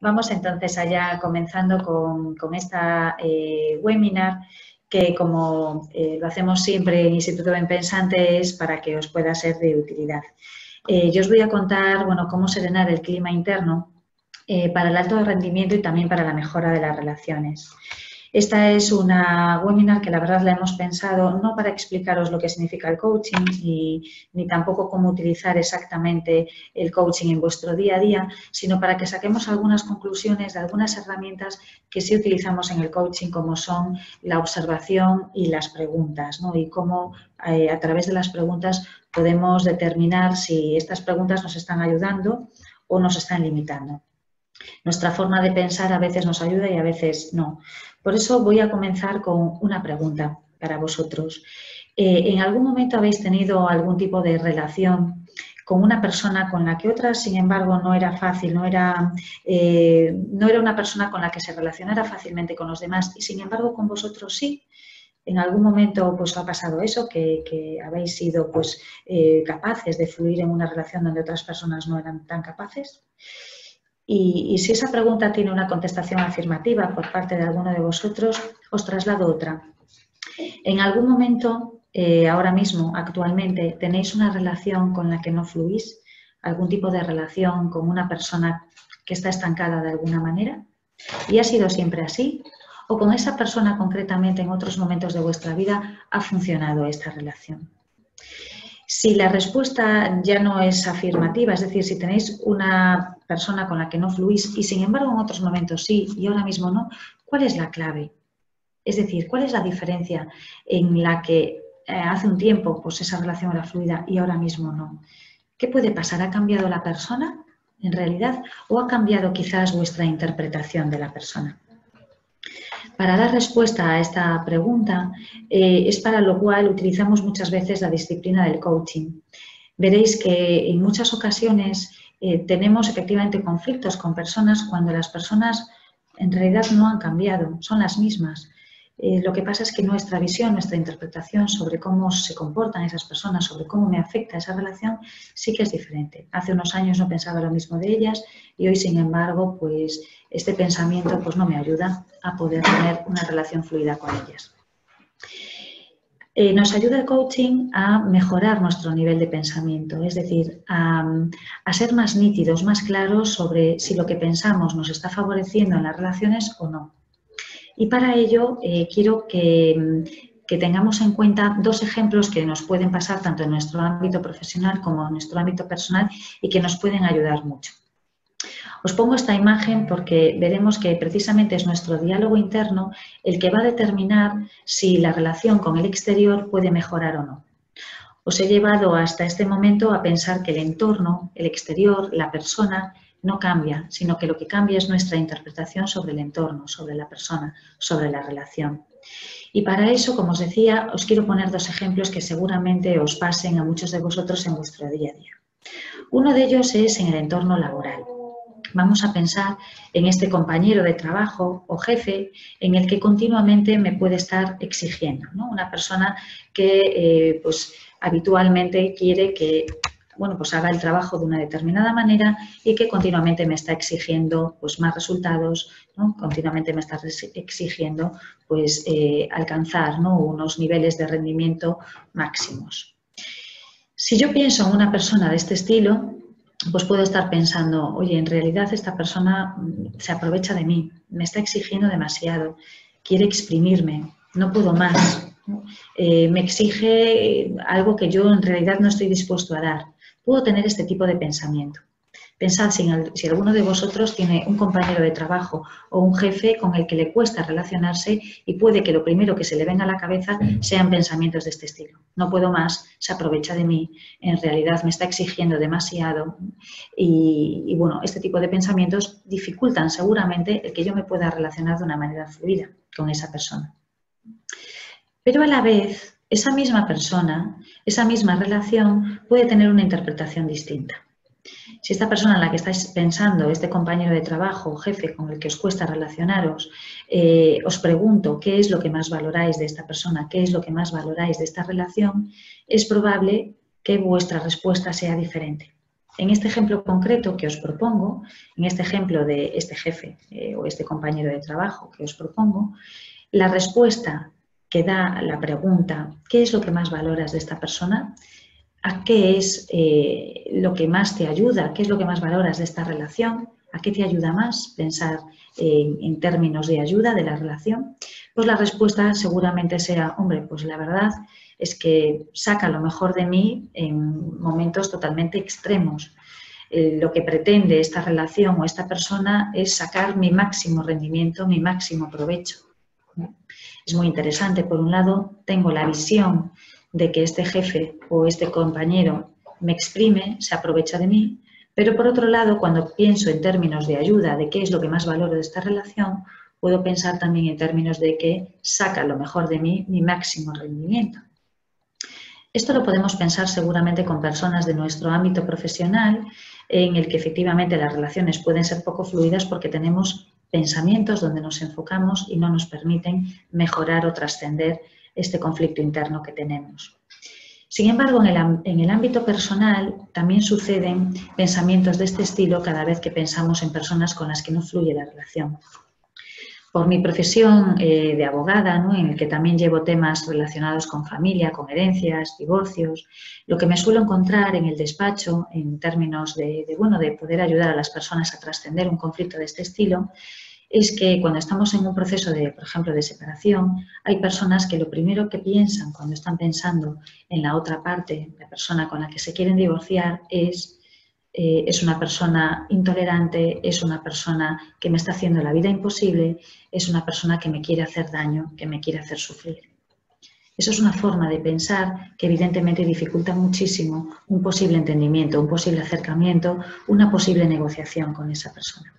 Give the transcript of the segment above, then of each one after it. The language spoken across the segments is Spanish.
Vamos entonces allá comenzando con esta webinar que, como lo hacemos siempre en Instituto Benpensante, es para que os pueda ser de utilidad. Yo os voy a contar, bueno, cómo serenar el clima interno para el alto rendimiento y también para la mejora de las relaciones. Esta es una webinar que la verdad la hemos pensado no para explicaros lo que significa el coaching ni tampoco cómo utilizar exactamente el coaching en vuestro día a día, sino para que saquemos algunas conclusiones de algunas herramientas que sí utilizamos en el coaching, como son la observación y las preguntas, ¿no? Y cómo a través de las preguntas podemos determinar si estas preguntas nos están ayudando o nos están limitando. Nuestra forma de pensar a veces nos ayuda y a veces no. Por eso voy a comenzar con una pregunta para vosotros. ¿En algún momento habéis tenido algún tipo de relación con una persona con la que otra, sin embargo, no era fácil, no era una persona con la que se relacionara fácilmente con los demás y, sin embargo, con vosotros sí? ¿En algún momento pues, ha pasado eso, que habéis sido pues, capaces de fluir en una relación donde otras personas no eran tan capaces? Y si esa pregunta tiene una contestación afirmativa por parte de alguno de vosotros, os traslado otra. ¿En algún momento, ahora mismo, actualmente, tenéis una relación con la que no fluís? ¿Algún tipo de relación con una persona que está estancada de alguna manera? ¿Y ha sido siempre así? ¿O con esa persona concretamente en otros momentos de vuestra vida ha funcionado esta relación? Si la respuesta ya no es afirmativa, es decir, si tenéis una persona con la que no fluís y sin embargo en otros momentos sí y ahora mismo no, ¿cuál es la clave? Es decir, ¿cuál es la diferencia en la que hace un tiempo pues esa relación era fluida y ahora mismo no? ¿Qué puede pasar? ¿Ha cambiado la persona en realidad o ha cambiado quizás vuestra interpretación de la persona? Para dar respuesta a esta pregunta es para lo cual utilizamos muchas veces la disciplina del coaching. Veréis que en muchas ocasiones tenemos efectivamente conflictos con personas cuando las personas en realidad no han cambiado, son las mismas. Lo que pasa es que nuestra visión, nuestra interpretación sobre cómo se comportan esas personas, sobre cómo me afecta esa relación, sí que es diferente. Hace unos años no pensaba lo mismo de ellas y hoy, sin embargo, pues este pensamiento pues, no me ayuda a poder tener una relación fluida con ellas. Nos ayuda el coaching a mejorar nuestro nivel de pensamiento, es decir, a ser más nítidos, más claros sobre si lo que pensamos nos está favoreciendo en las relaciones o no. Y para ello quiero que tengamos en cuenta dos ejemplos que nos pueden pasar tanto en nuestro ámbito profesional como en nuestro ámbito personal y que nos pueden ayudar mucho. Os pongo esta imagen porque veremos que precisamente es nuestro diálogo interno el que va a determinar si la relación con el exterior puede mejorar o no. Os he llevado hasta este momento a pensar que el entorno, el exterior, la persona, no cambia, sino que lo que cambia es nuestra interpretación sobre el entorno, sobre la persona, sobre la relación. Y para eso, como os decía, os quiero poner dos ejemplos que seguramente os pasen a muchos de vosotros en vuestro día a día. Uno de ellos es en el entorno laboral. Vamos a pensar en este compañero de trabajo o jefe en el que continuamente me puede estar exigiendo, ¿no? Una persona que pues, habitualmente quiere que bueno, pues haga el trabajo de una determinada manera y que continuamente me está exigiendo pues, más resultados, ¿no? Continuamente me está exigiendo pues, alcanzar, ¿no? Unos niveles de rendimiento máximos. Si yo pienso en una persona de este estilo, pues puedo estar pensando, oye, en realidad esta persona se aprovecha de mí, me está exigiendo demasiado, quiere exprimirme, no puedo más, ¿no? Me exige algo que yo en realidad no estoy dispuesto a dar. Puedo tener este tipo de pensamiento. Pensad si alguno de vosotros tiene un compañero de trabajo o un jefe con el que le cuesta relacionarse y puede que lo primero que se le venga a la cabeza sean pensamientos de este estilo. No puedo más, se aprovecha de mí, en realidad me está exigiendo demasiado y bueno, este tipo de pensamientos dificultan seguramente el que yo me pueda relacionar de una manera fluida con esa persona. Pero a la vez, esa misma persona, esa misma relación puede tener una interpretación distinta. Si esta persona en la que estáis pensando, este compañero de trabajo o jefe con el que os cuesta relacionaros, os pregunto qué es lo que más valoráis de esta persona, qué es lo que más valoráis de esta relación, es probable que vuestra respuesta sea diferente. En este ejemplo concreto que os propongo, en este ejemplo de este jefe o este compañero de trabajo que os propongo, la respuesta que da la pregunta, ¿qué es lo que más valoras de esta persona? ¿A qué es lo que más te ayuda? ¿Qué es lo que más valoras de esta relación? ¿A qué te ayuda más pensar en términos de ayuda de la relación? Pues la respuesta seguramente sea, hombre, pues la verdad es que saca lo mejor de mí en momentos totalmente extremos. Lo que pretende esta relación o esta persona es sacar mi máximo rendimiento, mi máximo provecho. Es muy interesante. Por un lado, tengo la visión de que este jefe o este compañero me exprime, se aprovecha de mí, pero por otro lado, cuando pienso en términos de ayuda, de qué es lo que más valoro de esta relación, puedo pensar también en términos de que saca lo mejor de mí, mi máximo rendimiento. Esto lo podemos pensar seguramente con personas de nuestro ámbito profesional, en el que efectivamente las relaciones pueden ser poco fluidas porque tenemos pensamientos donde nos enfocamos y no nos permiten mejorar o trascender este conflicto interno que tenemos. Sin embargo, en el ámbito personal también suceden pensamientos de este estilo cada vez que pensamos en personas con las que no fluye la relación. Por mi profesión de abogada, ¿no?, en el que también llevo temas relacionados con familia, con herencias, divorcios, lo que me suelo encontrar en el despacho en términos de poder ayudar a las personas a trascender un conflicto de este estilo es que cuando estamos en un proceso de, por ejemplo, de separación, hay personas que lo primero que piensan cuando están pensando en la otra parte, la persona con la que se quieren divorciar, es una persona intolerante, es una persona que me está haciendo la vida imposible, es una persona que me quiere hacer daño, que me quiere hacer sufrir. Eso es una forma de pensar que evidentemente dificulta muchísimo un posible entendimiento, un posible acercamiento, una posible negociación con esa persona.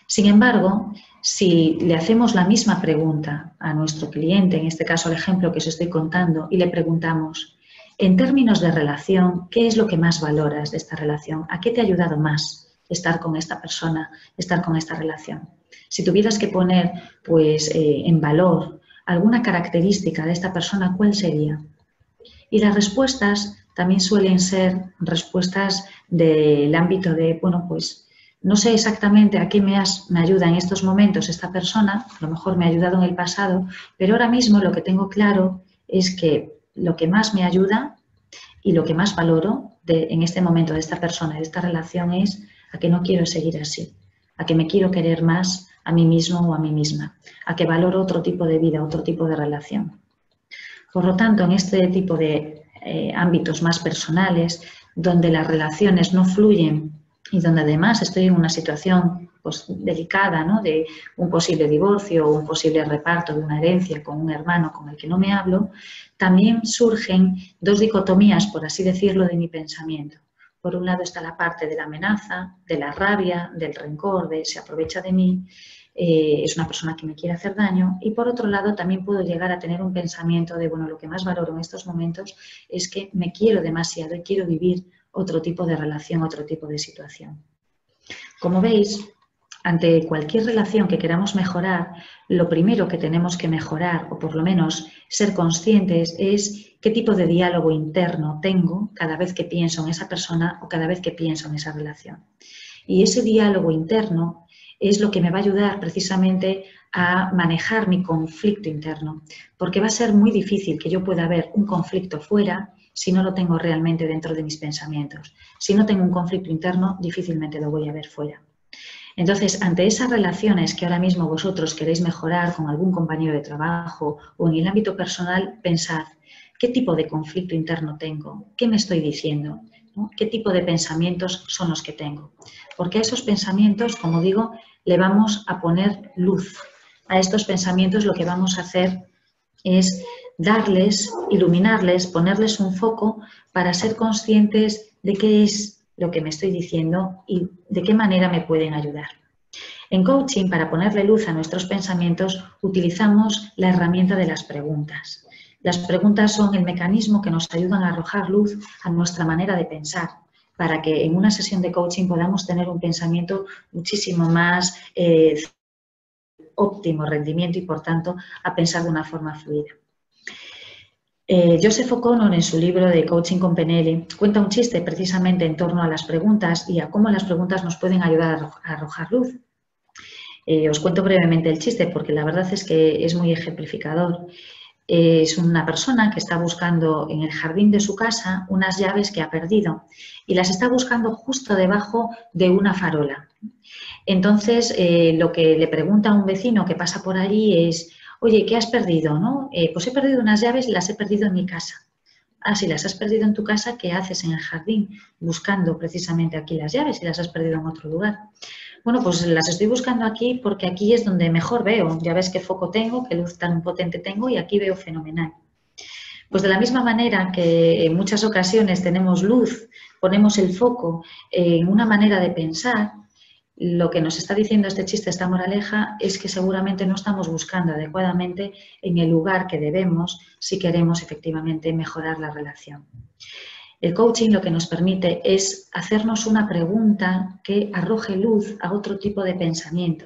Sin embargo, si le hacemos la misma pregunta a nuestro cliente, en este caso el ejemplo que os estoy contando, y le preguntamos, en términos de relación, ¿qué es lo que más valoras de esta relación? ¿A qué te ha ayudado más estar con esta persona, estar con esta relación? Si tuvieras que poner en valor alguna característica de esta persona, ¿cuál sería? Y las respuestas también suelen ser respuestas del ámbito de, no sé exactamente a qué me ayuda en estos momentos esta persona, a lo mejor me ha ayudado en el pasado, pero ahora mismo lo que tengo claro es que lo que más me ayuda y lo que más valoro en este momento de esta persona, de esta relación, es a que no quiero seguir así, a que me quiero querer más a mí mismo o a mí misma, a que valoro otro tipo de vida, otro tipo de relación. Por lo tanto, en este tipo de ámbitos más personales, donde las relaciones no fluyen y donde además estoy en una situación delicada, ¿no?, de un posible divorcio o un posible reparto de una herencia con un hermano con el que no me hablo, también surgen dos dicotomías, por así decirlo, de mi pensamiento. Por un lado está la parte de la amenaza, de la rabia, del rencor, de se aprovecha de mí, es una persona que me quiere hacer daño, y por otro lado también puedo llegar a tener un pensamiento de, lo que más valoro en estos momentos es que me quiero demasiado y quiero vivir otro tipo de relación, otro tipo de situación. Como veis, ante cualquier relación que queramos mejorar, lo primero que tenemos que mejorar, o por lo menos ser conscientes, es qué tipo de diálogo interno tengo cada vez que pienso en esa persona o cada vez que pienso en esa relación. Y ese diálogo interno es lo que me va a ayudar precisamente a manejar mi conflicto interno, porque va a ser muy difícil que yo pueda ver un conflicto fuera si no lo tengo realmente dentro de mis pensamientos. Si no tengo un conflicto interno, difícilmente lo voy a ver fuera. Entonces, ante esas relaciones que ahora mismo vosotros queréis mejorar con algún compañero de trabajo o en el ámbito personal, pensad, ¿qué tipo de conflicto interno tengo? ¿Qué me estoy diciendo? ¿No? ¿Qué tipo de pensamientos son los que tengo? Porque a esos pensamientos, como digo, le vamos a poner luz. A estos pensamientos lo que vamos a hacer es darles, iluminarles, ponerles un foco para ser conscientes de qué es lo que me estoy diciendo y de qué manera me pueden ayudar. En coaching, para ponerle luz a nuestros pensamientos, utilizamos la herramienta de las preguntas. Las preguntas son el mecanismo que nos ayudan a arrojar luz a nuestra manera de pensar, para que en una sesión de coaching podamos tener un pensamiento muchísimo más óptimo rendimiento y, por tanto, a pensar de una forma fluida. Joseph O'Connor, en su libro de Coaching con PNL, cuenta un chiste precisamente en torno a las preguntas y a cómo las preguntas nos pueden ayudar a arrojar luz. Os cuento brevemente el chiste porque la verdad es que es muy ejemplificador. Es una persona que está buscando en el jardín de su casa unas llaves que ha perdido y las está buscando justo debajo de una farola. Entonces, lo que le pregunta a un vecino que pasa por allí es: oye, ¿qué has perdido? ¿No? Pues he perdido unas llaves y las he perdido en mi casa. Ah, si las has perdido en tu casa, ¿qué haces en el jardín buscando precisamente aquí las llaves si las has perdido en otro lugar? Bueno, pues las estoy buscando aquí porque aquí es donde mejor veo. Ya ves qué foco tengo, qué luz tan potente tengo y aquí veo fenomenal. Pues de la misma manera que en muchas ocasiones tenemos luz, ponemos el foco en una manera de pensar, lo que nos está diciendo este chiste, esta moraleja, es que seguramente no estamos buscando adecuadamente en el lugar que debemos si queremos efectivamente mejorar la relación. El coaching lo que nos permite es hacernos una pregunta que arroje luz a otro tipo de pensamiento.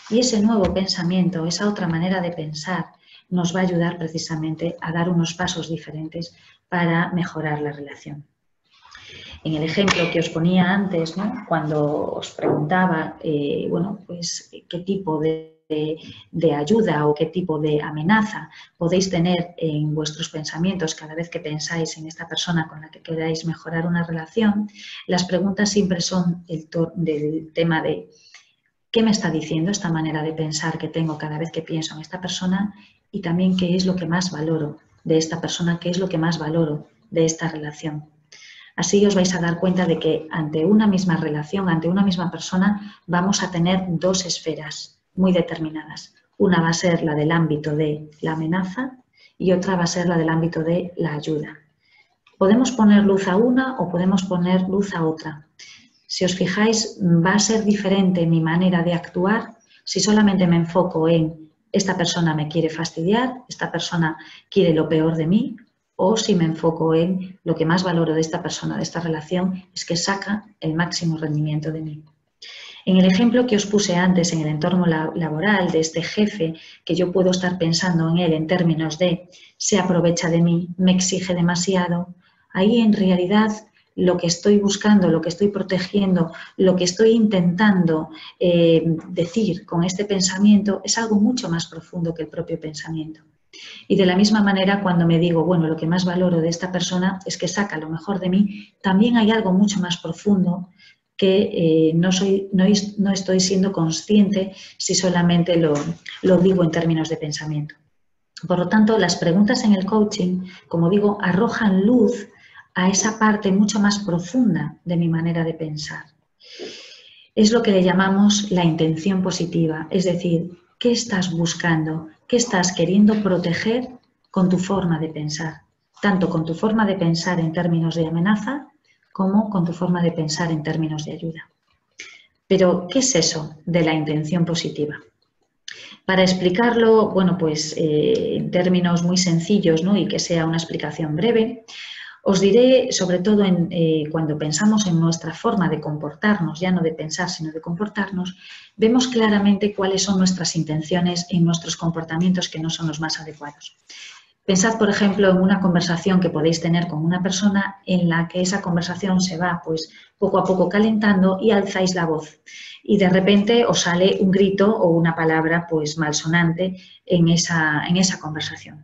Y ese nuevo pensamiento, esa otra manera de pensar, nos va a ayudar precisamente a dar unos pasos diferentes para mejorar la relación. En el ejemplo que os ponía antes, ¿no? Cuando os preguntaba, bueno, pues, qué tipo de ayuda o qué tipo de amenaza podéis tener en vuestros pensamientos cada vez que pensáis en esta persona con la que queráis mejorar una relación, las preguntas siempre son del tema de qué me está diciendo esta manera de pensar que tengo cada vez que pienso en esta persona y también qué es lo que más valoro de esta persona, qué es lo que más valoro de esta relación. Así os vais a dar cuenta de que ante una misma relación, ante una misma persona, vamos a tener dos esferas muy determinadas. Una va a ser la del ámbito de la amenaza y otra va a ser la del ámbito de la ayuda. Podemos poner luz a una o podemos poner luz a otra. Si os fijáis, va a ser diferente mi manera de actuar si solamente me enfoco en esta persona me quiere fastidiar, esta persona quiere lo peor de mí, o si me enfoco en lo que más valoro de esta persona, de esta relación, es que saca el máximo rendimiento de mí. En el ejemplo que os puse antes en el entorno laboral de este jefe, que yo puedo estar pensando en él en términos de se aprovecha de mí, me exige demasiado, ahí en realidad lo que estoy buscando, lo que estoy protegiendo, lo que estoy intentando decir con este pensamiento es algo mucho más profundo que el propio pensamiento. Y de la misma manera, cuando me digo, bueno, lo que más valoro de esta persona es que saca lo mejor de mí, también hay algo mucho más profundo que no estoy siendo consciente si solamente lo digo en términos de pensamiento. Por lo tanto, las preguntas en el coaching, como digo, arrojan luz a esa parte mucho más profunda de mi manera de pensar. Es lo que le llamamos la intención positiva, es decir, ¿qué estás buscando? ¿Qué estás queriendo proteger con tu forma de pensar? Tanto con tu forma de pensar en términos de amenaza como con tu forma de pensar en términos de ayuda. Pero, ¿qué es eso de la intención positiva? Para explicarlo, bueno, pues en términos muy sencillos, ¿no? Y que sea una explicación breve, os diré, sobre todo cuando pensamos en nuestra forma de comportarnos, ya no de pensar, sino de comportarnos, vemos claramente cuáles son nuestras intenciones en nuestros comportamientos que no son los más adecuados. Pensad, por ejemplo, en una conversación que podéis tener con una persona en la que esa conversación se va pues, poco a poco calentando y alzáis la voz. Y de repente os sale un grito o una palabra pues, malsonante en esa conversación.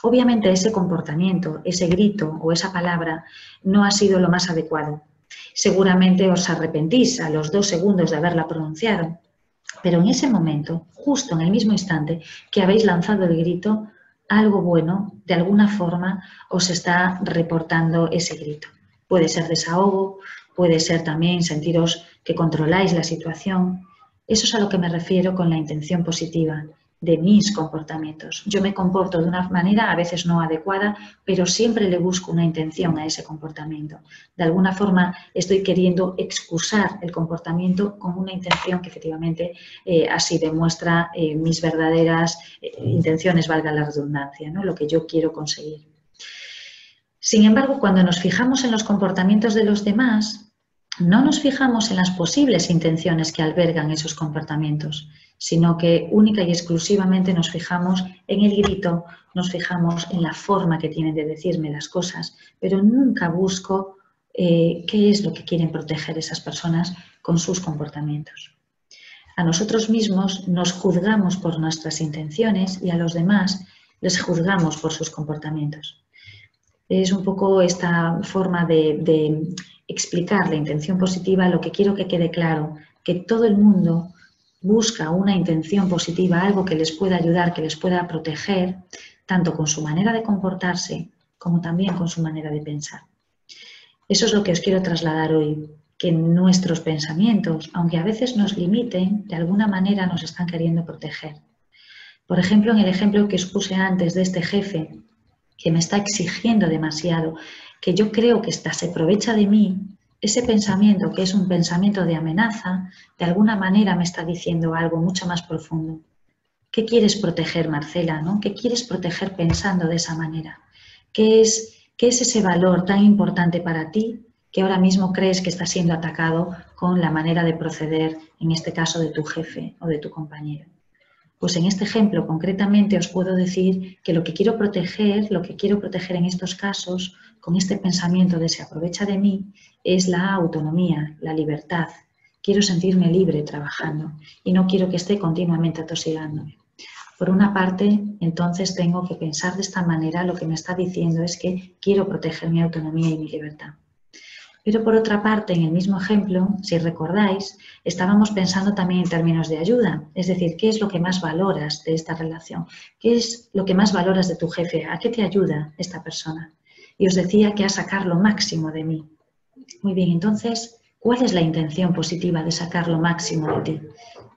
Obviamente ese comportamiento, ese grito o esa palabra no ha sido lo más adecuado. Seguramente os arrepentís a los 2 segundos de haberla pronunciado, pero en ese momento, justo en el mismo instante que habéis lanzado el grito, algo bueno, de alguna forma, os está reportando ese grito. Puede ser desahogo, puede ser también sentiros que controláis la situación. Eso es a lo que me refiero con la intención positiva de mis comportamientos. Yo me comporto de una manera a veces no adecuada, pero siempre le busco una intención a ese comportamiento. De alguna forma estoy queriendo excusar el comportamiento con una intención que efectivamente así demuestra mis verdaderas intenciones, valga la redundancia, ¿no? Lo que yo quiero conseguir. Sin embargo, cuando nos fijamos en los comportamientos de los demás, no nos fijamos en las posibles intenciones que albergan esos comportamientos, sino que única y exclusivamente nos fijamos en el grito, nos fijamos en la forma que tienen de decirme las cosas, pero nunca busco qué es lo que quieren proteger esas personas con sus comportamientos. A nosotros mismos nos juzgamos por nuestras intenciones y a los demás les juzgamos por sus comportamientos. Es un poco esta forma de explicar la intención positiva. Lo que quiero que quede claro, que todo el mundo busca una intención positiva, algo que les pueda ayudar, que les pueda proteger, tanto con su manera de comportarse como también con su manera de pensar. Eso es lo que os quiero trasladar hoy, que nuestros pensamientos, aunque a veces nos limiten, de alguna manera nos están queriendo proteger. Por ejemplo, en el ejemplo que os puse antes de este jefe, que me está exigiendo demasiado, que yo creo que se aprovecha de mí, ese pensamiento, que es un pensamiento de amenaza, de alguna manera me está diciendo algo mucho más profundo. ¿Qué quieres proteger, Marcela? ¿No? ¿Qué quieres proteger pensando de esa manera? ¿Qué es ese valor tan importante para ti que ahora mismo crees que está siendo atacado con la manera de proceder, en este caso de tu jefe o de tu compañero? Pues en este ejemplo concretamente os puedo decir que lo que quiero proteger en estos casos, con este pensamiento de se aprovecha de mí, es la autonomía, la libertad. Quiero sentirme libre trabajando y no quiero que esté continuamente atosigándome. Por una parte, entonces tengo que pensar de esta manera, lo que me está diciendo es que quiero proteger mi autonomía y mi libertad. Pero por otra parte, en el mismo ejemplo, si recordáis, estábamos pensando también en términos de ayuda, es decir, ¿qué es lo que más valoras de esta relación? ¿Qué es lo que más valoras de tu jefe? ¿A qué te ayuda esta persona? Y os decía que a sacar lo máximo de mí. Muy bien, entonces, ¿cuál es la intención positiva de sacar lo máximo de ti?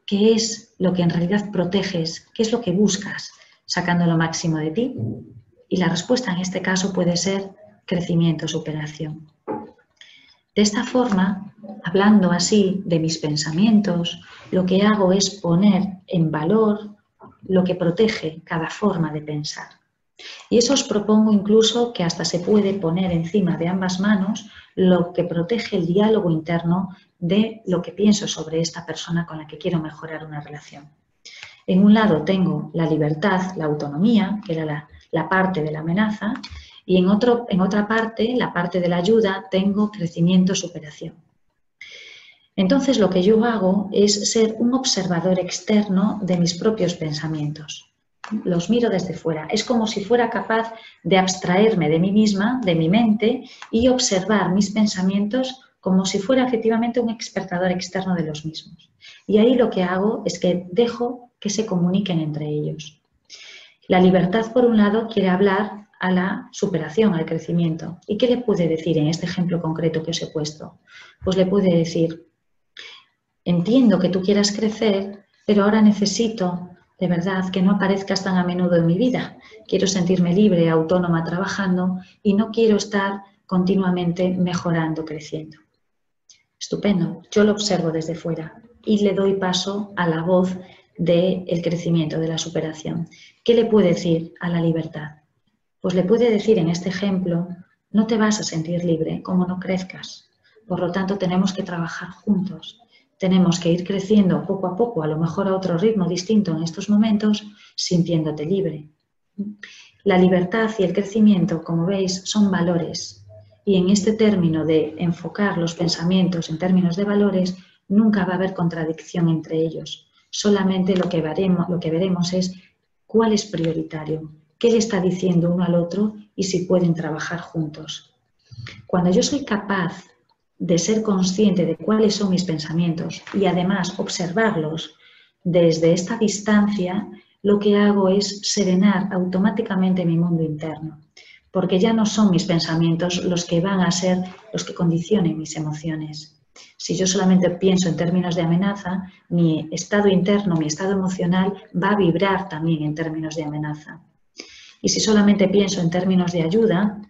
¿Qué es lo que en realidad proteges? ¿Qué es lo que buscas sacando lo máximo de ti? Y la respuesta en este caso puede ser crecimiento, superación. De esta forma, hablando así de mis pensamientos, lo que hago es poner en valor lo que protege cada forma de pensar. Y eso os propongo incluso que hasta se puede poner encima de ambas manos lo que protege el diálogo interno de lo que pienso sobre esta persona con la que quiero mejorar una relación. En un lado tengo la libertad, la autonomía, que era la parte de la amenaza, y en otra parte, la parte de la ayuda, tengo crecimiento, superación. Entonces lo que yo hago es ser un observador externo de mis propios pensamientos. Los miro desde fuera. Es como si fuera capaz de abstraerme de mí misma, de mi mente, y observar mis pensamientos como si fuera efectivamente un espectador externo de los mismos. Y ahí lo que hago es que dejo que se comuniquen entre ellos. La libertad, por un lado, quiere hablar a la superación, al crecimiento. ¿Y qué le puede decir en este ejemplo concreto que os he puesto? Pues le puede decir, entiendo que tú quieras crecer, pero ahora necesito, de verdad, que no aparezcas tan a menudo en mi vida. Quiero sentirme libre, autónoma, trabajando y no quiero estar continuamente mejorando, creciendo. Estupendo, yo lo observo desde fuera y le doy paso a la voz del crecimiento, de la superación. ¿Qué le puede decir a la libertad? Pues le puede decir en este ejemplo, no te vas a sentir libre como no crezcas. Por lo tanto, tenemos que trabajar juntos. Tenemos que ir creciendo poco a poco, a lo mejor a otro ritmo distinto en estos momentos, sintiéndote libre. La libertad y el crecimiento, como veis, son valores. Y en este término de enfocar los pensamientos en términos de valores, nunca va a haber contradicción entre ellos. Solamente lo que veremos es cuál es prioritario, qué le está diciendo uno al otro y si pueden trabajar juntos. Cuando yo soy capaz de ser consciente de cuáles son mis pensamientos y además observarlos desde esta distancia, lo que hago es serenar automáticamente mi mundo interno, porque ya no son mis pensamientos los que van a ser los que condicionen mis emociones. Si yo solamente pienso en términos de amenaza, mi estado interno, mi estado emocional va a vibrar también en términos de amenaza. Y si solamente pienso en términos de ayuda,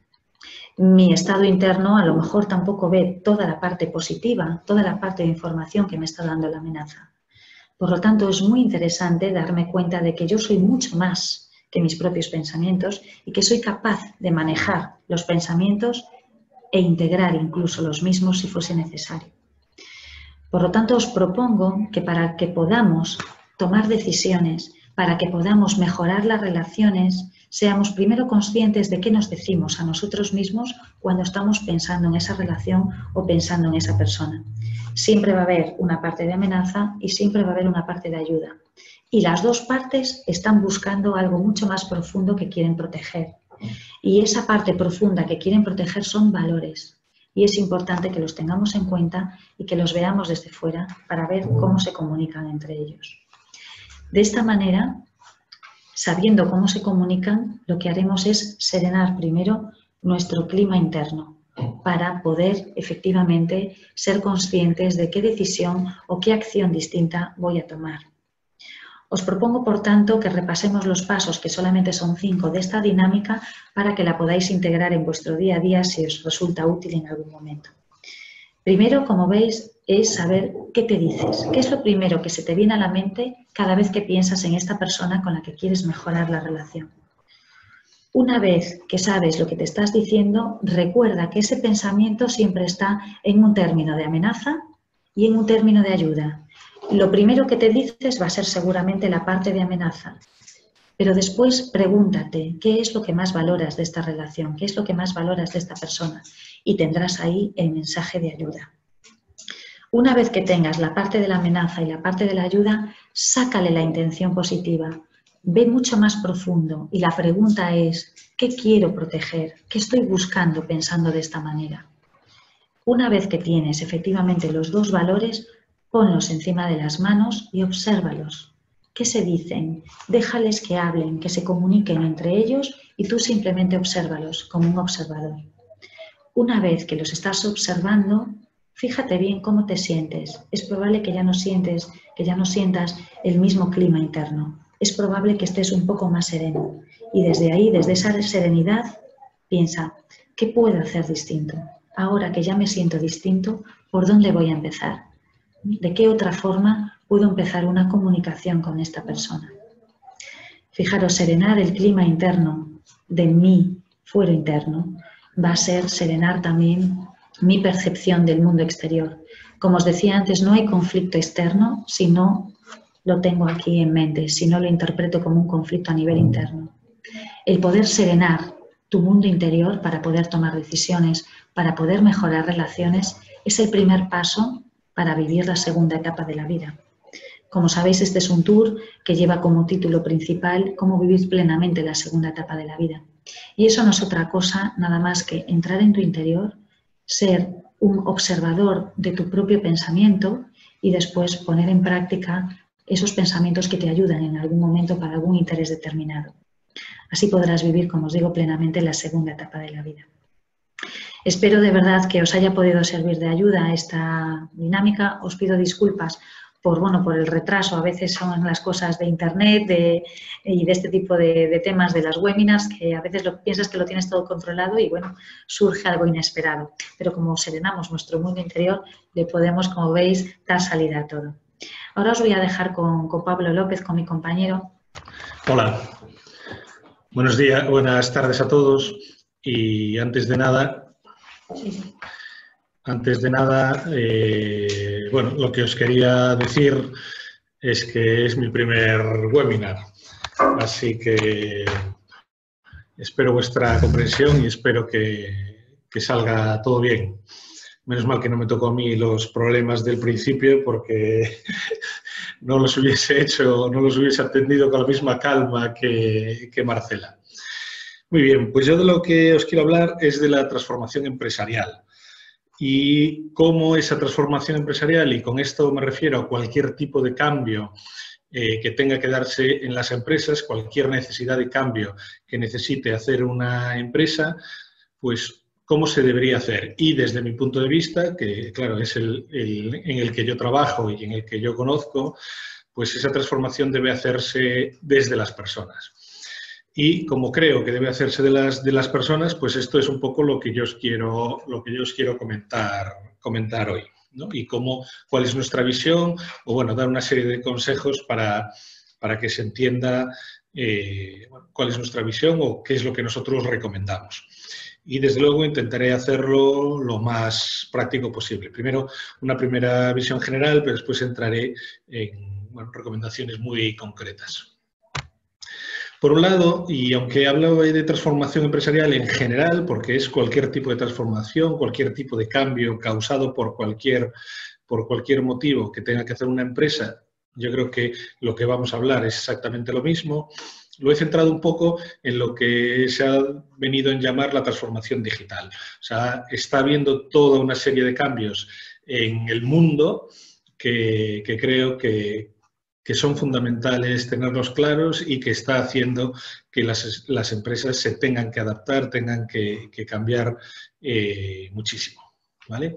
mi estado interno a lo mejor tampoco ve toda la parte positiva, toda la parte de información que me está dando la amenaza. Por lo tanto, es muy interesante darme cuenta de que yo soy mucho más que mis propios pensamientos y que soy capaz de manejar los pensamientos e integrar incluso los mismos si fuese necesario. Por lo tanto, os propongo que para que podamos tomar decisiones, para que podamos mejorar las relaciones, seamos primero conscientes de qué nos decimos a nosotros mismos cuando estamos pensando en esa relación o pensando en esa persona. Siempre va a haber una parte de amenaza y siempre va a haber una parte de ayuda. Y las dos partes están buscando algo mucho más profundo que quieren proteger. Y esa parte profunda que quieren proteger son valores. Y es importante que los tengamos en cuenta y que los veamos desde fuera para ver cómo se comunican entre ellos. De esta manera, sabiendo cómo se comunican, lo que haremos es serenar primero nuestro clima interno para poder efectivamente ser conscientes de qué decisión o qué acción distinta voy a tomar. Os propongo, por tanto, que repasemos los pasos, que solamente son 5, de esta dinámica para que la podáis integrar en vuestro día a día si os resulta útil en algún momento. Primero, como veis, es saber qué te dices, qué es lo primero que se te viene a la mente cada vez que piensas en esta persona con la que quieres mejorar la relación. Una vez que sabes lo que te estás diciendo, recuerda que ese pensamiento siempre está en un término de amenaza y en un término de ayuda. Lo primero que te dices va a ser seguramente la parte de amenaza, pero después pregúntate qué es lo que más valoras de esta relación, qué es lo que más valoras de esta persona y tendrás ahí el mensaje de ayuda. Una vez que tengas la parte de la amenaza y la parte de la ayuda, sácale la intención positiva, ve mucho más profundo y la pregunta es ¿qué quiero proteger? ¿Qué estoy buscando pensando de esta manera? Una vez que tienes efectivamente los dos valores, ponlos encima de las manos y obsérvalos. ¿Qué se dicen? Déjales que hablen, que se comuniquen entre ellos y tú simplemente obsérvalos como un observador. Una vez que los estás observando, fíjate bien cómo te sientes. Es probable que ya no sientas el mismo clima interno. Es probable que estés un poco más sereno. Y desde ahí, desde esa serenidad, piensa, ¿qué puedo hacer distinto? Ahora que ya me siento distinto, ¿por dónde voy a empezar? ¿De qué otra forma puedo empezar una comunicación con esta persona? Fijaros, serenar el clima interno de mi fuero interno va a ser serenar también mi percepción del mundo exterior. Como os decía antes, no hay conflicto externo si no lo tengo aquí en mente, si no lo interpreto como un conflicto a nivel interno. El poder serenar tu mundo interior para poder tomar decisiones, para poder mejorar relaciones, es el primer paso para vivir la segunda etapa de la vida. Como sabéis, este es un tour que lleva como título principal cómo vivir plenamente la segunda etapa de la vida. Y eso no es otra cosa nada más que entrar en tu interior, ser un observador de tu propio pensamiento y después poner en práctica esos pensamientos que te ayudan en algún momento para algún interés determinado. Así podrás vivir, como os digo, plenamente la segunda etapa de la vida. Espero de verdad que os haya podido servir de ayuda esta dinámica. Os pido disculpas por el retraso. A veces son las cosas de internet y de este tipo de temas de las webinars que a veces piensas que lo tienes todo controlado y bueno, surge algo inesperado. Pero como serenamos nuestro mundo interior, le podemos, como veis, dar salida a todo. Ahora os voy a dejar con Pablo López, con mi compañero. Hola, buenos días, buenas tardes a todos y antes de nada, bueno, lo que os quería decir es que es mi primer webinar, así que espero vuestra comprensión y espero que salga todo bien. Menos mal que no me tocó a mí los problemas del principio porque no los hubiese hecho, no los hubiese atendido con la misma calma que Marcela. Muy bien, pues yo de lo que os quiero hablar es de la transformación empresarial y cómo esa transformación empresarial, y con esto me refiero a cualquier tipo de cambio que tenga que darse en las empresas, cualquier necesidad de cambio que necesite hacer una empresa, pues cómo se debería hacer. Y desde mi punto de vista, que claro, es en el que yo trabajo y en el que yo conozco, pues esa transformación debe hacerse desde las personas. Y como creo que debe hacerse de las personas, pues esto es un poco lo que yo os quiero comentar hoy, ¿no? Y cuál es nuestra visión, o bueno, dar una serie de consejos para que se entienda cuál es nuestra visión o qué es lo que nosotros recomendamos. y desde luego intentaré hacerlo lo más práctico posible. Primero una primera visión general, pero después entraré en recomendaciones muy concretas. Por un lado, y aunque hablo de transformación empresarial en general, porque es cualquier tipo de transformación, cualquier tipo de cambio causado por cualquier motivo que tenga que hacer una empresa, yo creo que lo que vamos a hablar es exactamente lo mismo. Lo he centrado un poco en lo que se ha venido en llamar la transformación digital. O sea, está habiendo toda una serie de cambios en el mundo que creo que son fundamentales tenerlos claros y que está haciendo que las empresas se tengan que adaptar, tengan que cambiar muchísimo, ¿vale?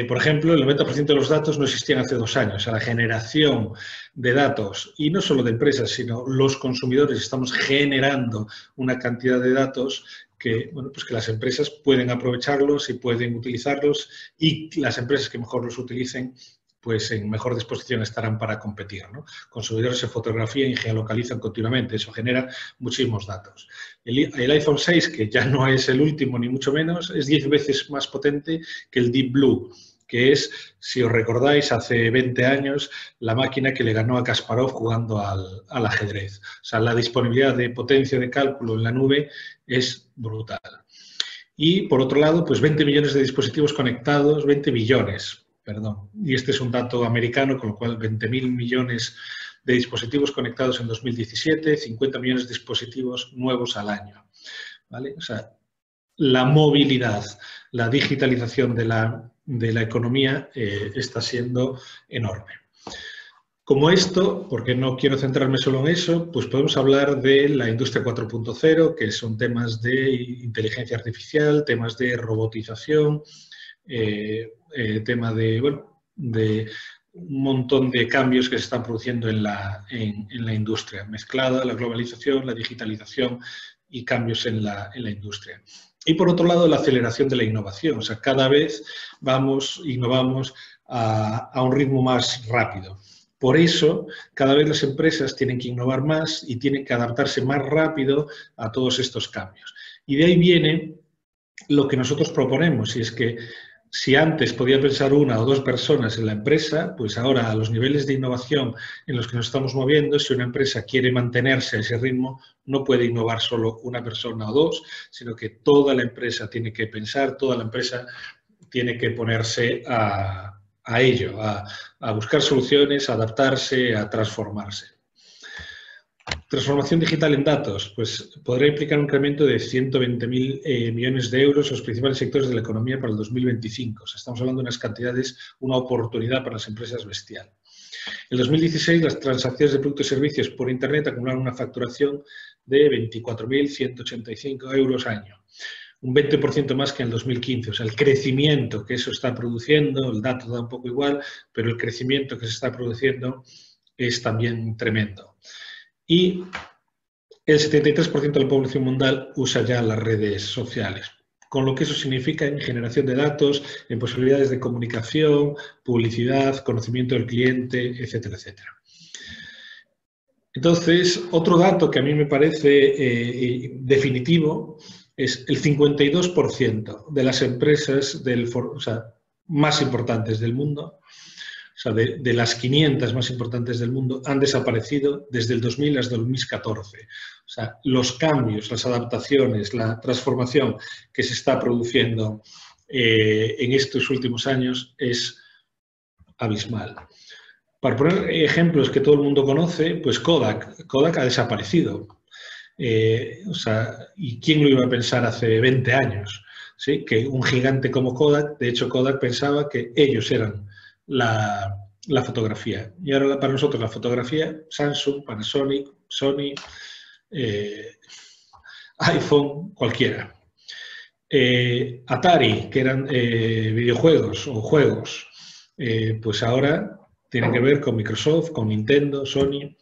Por ejemplo, el 90% de los datos no existían hace 2 años. O sea, la generación de datos, y no solo de empresas, sino los consumidores, estamos generando una cantidad de datos que, bueno, pues que las empresas pueden aprovecharlos y pueden utilizarlos, y las empresas que mejor los utilicen, pues en mejor disposición estarán para competir, ¿no? Consumidores se fotografían y geolocalizan continuamente, eso genera muchísimos datos. El iPhone 6, que ya no es el último ni mucho menos, es 10 veces más potente que el Deep Blue, que es, si os recordáis, hace 20 años, la máquina que le ganó a Kasparov jugando al ajedrez. O sea, la disponibilidad de potencia de cálculo en la nube es brutal. Y, por otro lado, pues 20 millones de dispositivos conectados, 20 billones, perdón, y este es un dato americano, con lo cual 20.000 millones de dispositivos conectados en 2017, 50 millones de dispositivos nuevos al año, ¿vale? O sea, la movilidad, la digitalización de la economía está siendo enorme. Como esto, porque no quiero centrarme solo en eso, pues podemos hablar de la industria 4.0, que son temas de inteligencia artificial, temas de robotización, tema de, bueno, de un montón de cambios que se están produciendo en la industria, mezclada la globalización, la digitalización y cambios en la industria. Y por otro lado, la aceleración de la innovación. O sea, cada vez innovamos a un ritmo más rápido. Por eso, cada vez las empresas tienen que innovar más y tienen que adaptarse más rápido a todos estos cambios. Y de ahí viene lo que nosotros proponemos, y es que si antes podía pensar 1 o 2 personas en la empresa, pues ahora a los niveles de innovación en los que nos estamos moviendo, si una empresa quiere mantenerse a ese ritmo, no puede innovar solo 1 persona o 2, sino que toda la empresa tiene que pensar, toda la empresa tiene que ponerse a ello, a buscar soluciones, a adaptarse, a transformarse. Transformación digital en datos, pues podrá implicar un incremento de 120.000 millones de euros en los principales sectores de la economía para el 2025. O sea, estamos hablando de unas cantidades, una oportunidad para las empresas bestial. En 2016, las transacciones de productos y servicios por Internet acumularon una facturación de 24.185 euros año, un 20% más que en el 2015. O sea, el crecimiento que eso está produciendo, el dato da un poco igual, pero el crecimiento que se está produciendo es también tremendo. Y el 73% de la población mundial usa ya las redes sociales, con lo que eso significa en generación de datos, en posibilidades de comunicación, publicidad, conocimiento del cliente, etcétera, etcétera. Entonces, otro dato que a mí me parece definitivo es el 52% de las empresas más importantes del mundo, o sea, de las 500 más importantes del mundo, han desaparecido desde el 2000 hasta el 2014. O sea, los cambios, las adaptaciones, la transformación que se está produciendo en estos últimos años es abismal. Para poner ejemplos que todo el mundo conoce, pues Kodak ha desaparecido. O sea, ¿y quién lo iba a pensar hace 20 años? ¿Sí? Que un gigante como Kodak, de hecho Kodak pensaba que ellos eran la fotografía. Y ahora para nosotros la fotografía, Samsung, Panasonic, Sony, iPhone, cualquiera. Atari, que eran videojuegos o juegos, pues ahora tienen que ver con Microsoft, con Nintendo, Sony.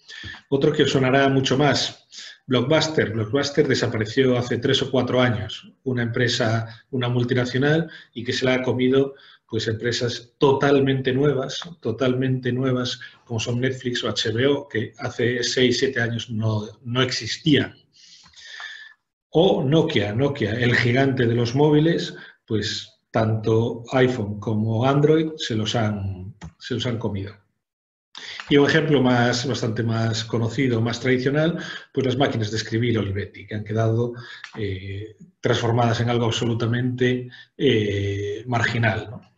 Otro que os sonará mucho más, Blockbuster. Blockbuster desapareció hace 3 o 4 años, una empresa, una multinacional, y que se la ha comido pues empresas totalmente nuevas, como son Netflix o HBO, que hace 6 o 7 años no existían. O Nokia, el gigante de los móviles, pues tanto iPhone como Android se los han comido. Y un ejemplo bastante más conocido, más tradicional, pues las máquinas de escribir Olivetti, que han quedado transformadas en algo absolutamente marginal, ¿no?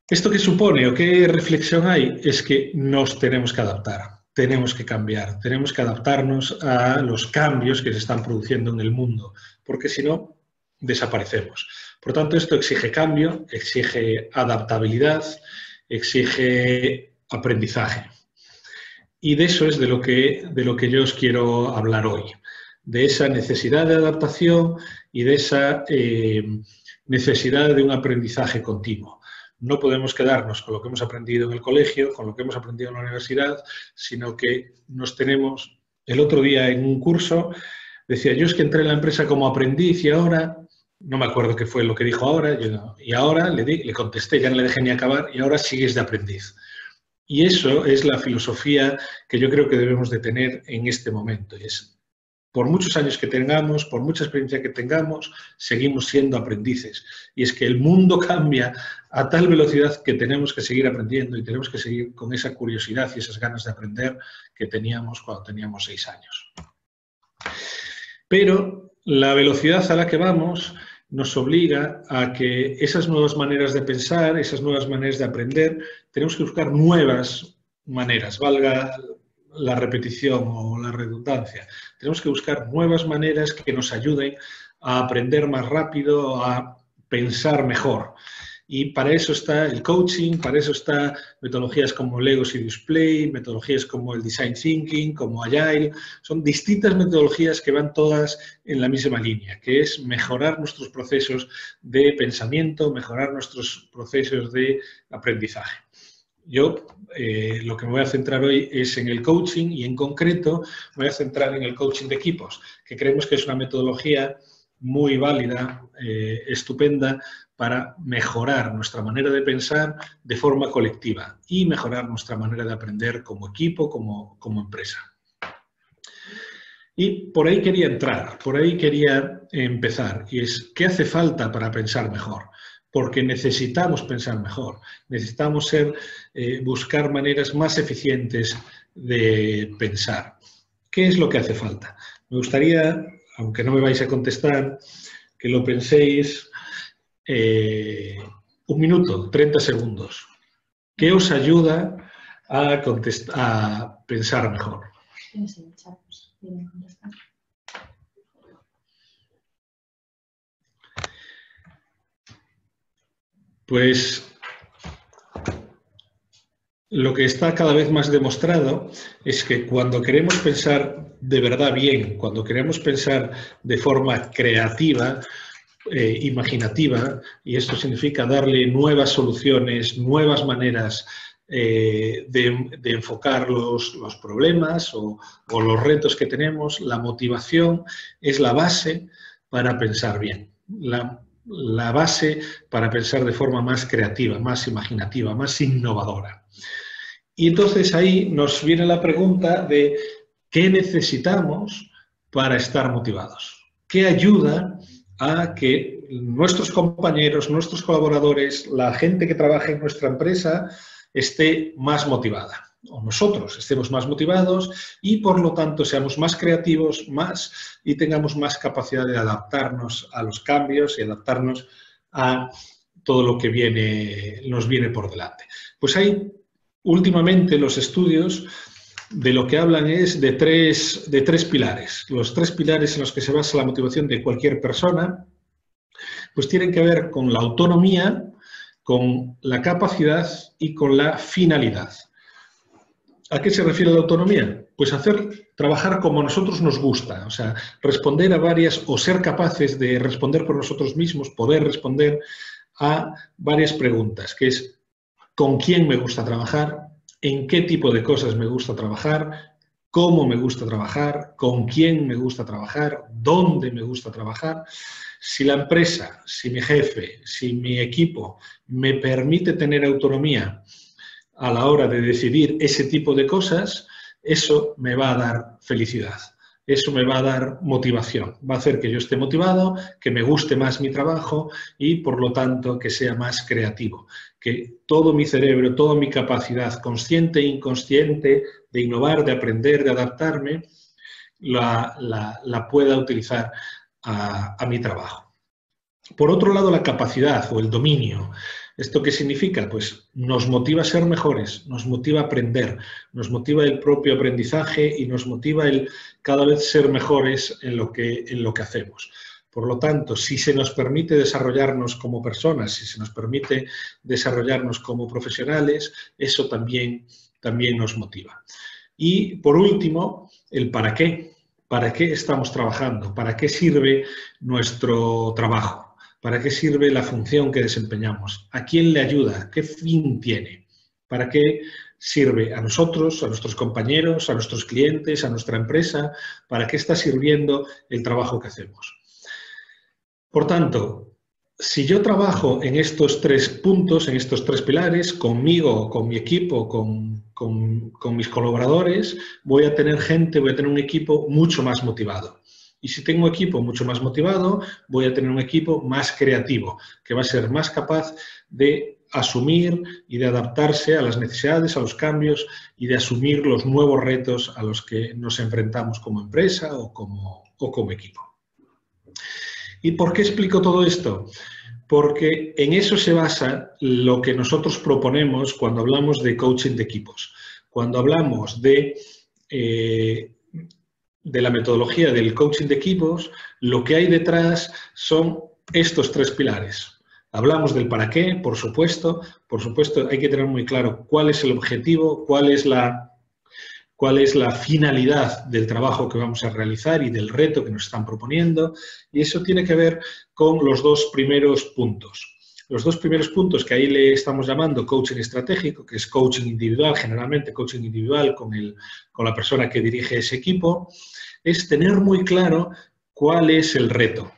¿Esto qué supone o qué reflexión hay? Es que nos tenemos que adaptar. Tenemos que cambiar, tenemos que adaptarnos a los cambios que se están produciendo en el mundo, porque si no, desaparecemos. Por tanto, esto exige cambio, exige adaptabilidad, exige aprendizaje. Y de eso es de lo que yo os quiero hablar hoy, de esa necesidad de adaptación y de esa necesidad de un aprendizaje continuo. No podemos quedarnos con lo que hemos aprendido en el colegio, con lo que hemos aprendido en la universidad, sino que nos tenemos... El otro día en un curso decía, yo es que entré en la empresa como aprendiz y ahora, no me acuerdo qué fue lo que dijo ahora, y ahora le contesté, ya no le dejé ni acabar, y ahora sigues de aprendiz. Y eso es la filosofía que yo creo que debemos de tener en este momento. Es, por muchos años que tengamos, por mucha experiencia que tengamos, seguimos siendo aprendices. Y es que el mundo cambia a tal velocidad que tenemos que seguir aprendiendo y tenemos que seguir con esa curiosidad y esas ganas de aprender que teníamos cuando teníamos 6 años. Pero la velocidad a la que vamos nos obliga a que esas nuevas maneras de pensar, esas nuevas maneras de aprender, tenemos que buscar nuevas maneras, valga la repetición o la redundancia. Tenemos que buscar nuevas maneras que nos ayuden a aprender más rápido, a pensar mejor. Y para eso está el coaching, para eso está metodologías como Legacy Display, metodologías como el Design Thinking, como Agile. Son distintas metodologías que van todas en la misma línea, que es mejorar nuestros procesos de pensamiento, mejorar nuestros procesos de aprendizaje. Yo lo que me voy a centrar hoy es en el coaching y en concreto me voy a centrar en el coaching de equipos, que creemos que es una metodología muy válida, estupenda, para mejorar nuestra manera de pensar de forma colectiva y mejorar nuestra manera de aprender como equipo, como empresa. Y por ahí quería entrar, por ahí quería empezar, y es, ¿qué hace falta para pensar mejor? Porque necesitamos pensar mejor, necesitamos buscar maneras más eficientes de pensar. ¿Qué es lo que hace falta? Me gustaría, aunque no me vais a contestar, que lo penséis 1 minuto, 30 segundos. ¿Qué os ayuda a pensar mejor? Pues lo que está cada vez más demostrado es que cuando queremos pensar de verdad bien, cuando queremos pensar de forma creativa, imaginativa, y esto significa darle nuevas soluciones, nuevas maneras de enfocar los problemas o los retos que tenemos, la motivación es la base para pensar bien. La base para pensar de forma más creativa, más imaginativa, más innovadora. Y entonces ahí nos viene la pregunta de ¿qué necesitamos para estar motivados? ¿Qué ayuda a que nuestros compañeros, nuestros colaboradores, la gente que trabaja en nuestra empresa esté más motivada? O nosotros estemos más motivados y por lo tanto seamos más creativos y tengamos más capacidad de adaptarnos a los cambios y adaptarnos a todo lo que nos viene por delante. Pues hay últimamente los estudios de lo que hablan es de tres pilares. Los 3 pilares en los que se basa la motivación de cualquier persona pues tienen que ver con la autonomía, con la capacidad y con la finalidad. ¿A qué se refiere la autonomía? Pues trabajar como a nosotros nos gusta, o sea, responder a varias o ser capaces de responder por nosotros mismos, poder responder a varias preguntas, que es ¿con quién me gusta trabajar? ¿En qué tipo de cosas me gusta trabajar? ¿Cómo me gusta trabajar? ¿Con quién me gusta trabajar? ¿Dónde me gusta trabajar? Si la empresa, si mi jefe, si mi equipo me permite tener autonomía a la hora de decidir ese tipo de cosas, eso me va a dar felicidad. eso me va a dar motivación, va a hacer que yo esté motivado, que me guste más mi trabajo y, por lo tanto, que sea más creativo, que todo mi cerebro, toda mi capacidad consciente e inconsciente de innovar, de aprender, de adaptarme, la pueda utilizar a mi trabajo. Por otro lado, la capacidad o el dominio. ¿Esto qué significa? Pues nos motiva a ser mejores, nos motiva a aprender, nos motiva el propio aprendizaje y nos motiva el cada vez ser mejores en lo que hacemos. Por lo tanto, si se nos permite desarrollarnos como personas, si se nos permite desarrollarnos como profesionales, eso también nos motiva. Y por último, el para qué. ¿Para qué estamos trabajando? ¿Para qué sirve nuestro trabajo? ¿Para qué sirve la función que desempeñamos? ¿A quién le ayuda? ¿Qué fin tiene? ¿Para qué sirve a nosotros, a nuestros compañeros, a nuestros clientes, a nuestra empresa? ¿Para qué está sirviendo el trabajo que hacemos? Por tanto, si yo trabajo en estos 3 puntos, en estos 3 pilares, conmigo, con mi equipo, con mis colaboradores, voy a tener un equipo mucho más motivado. Y si tengo un equipo mucho más motivado, voy a tener un equipo más creativo, que va a ser más capaz de asumir y de adaptarse a las necesidades, a los cambios y de asumir los nuevos retos a los que nos enfrentamos como empresa o como equipo. ¿Y por qué explico todo esto? Porque en eso se basa lo que nosotros proponemos cuando hablamos de coaching de equipos. Cuando hablamos de la metodología del coaching de equipos, lo que hay detrás son estos 3 pilares. Hablamos del para qué, por supuesto hay que tener muy claro cuál es el objetivo, cuál es la finalidad del trabajo que vamos a realizar y del reto que nos están proponiendo, y eso tiene que ver con los 2 primeros puntos. Los 2 primeros puntos, que ahí le estamos llamando coaching estratégico, que es coaching individual, generalmente coaching individual con la persona que dirige ese equipo, es tener muy claro cuál es el reto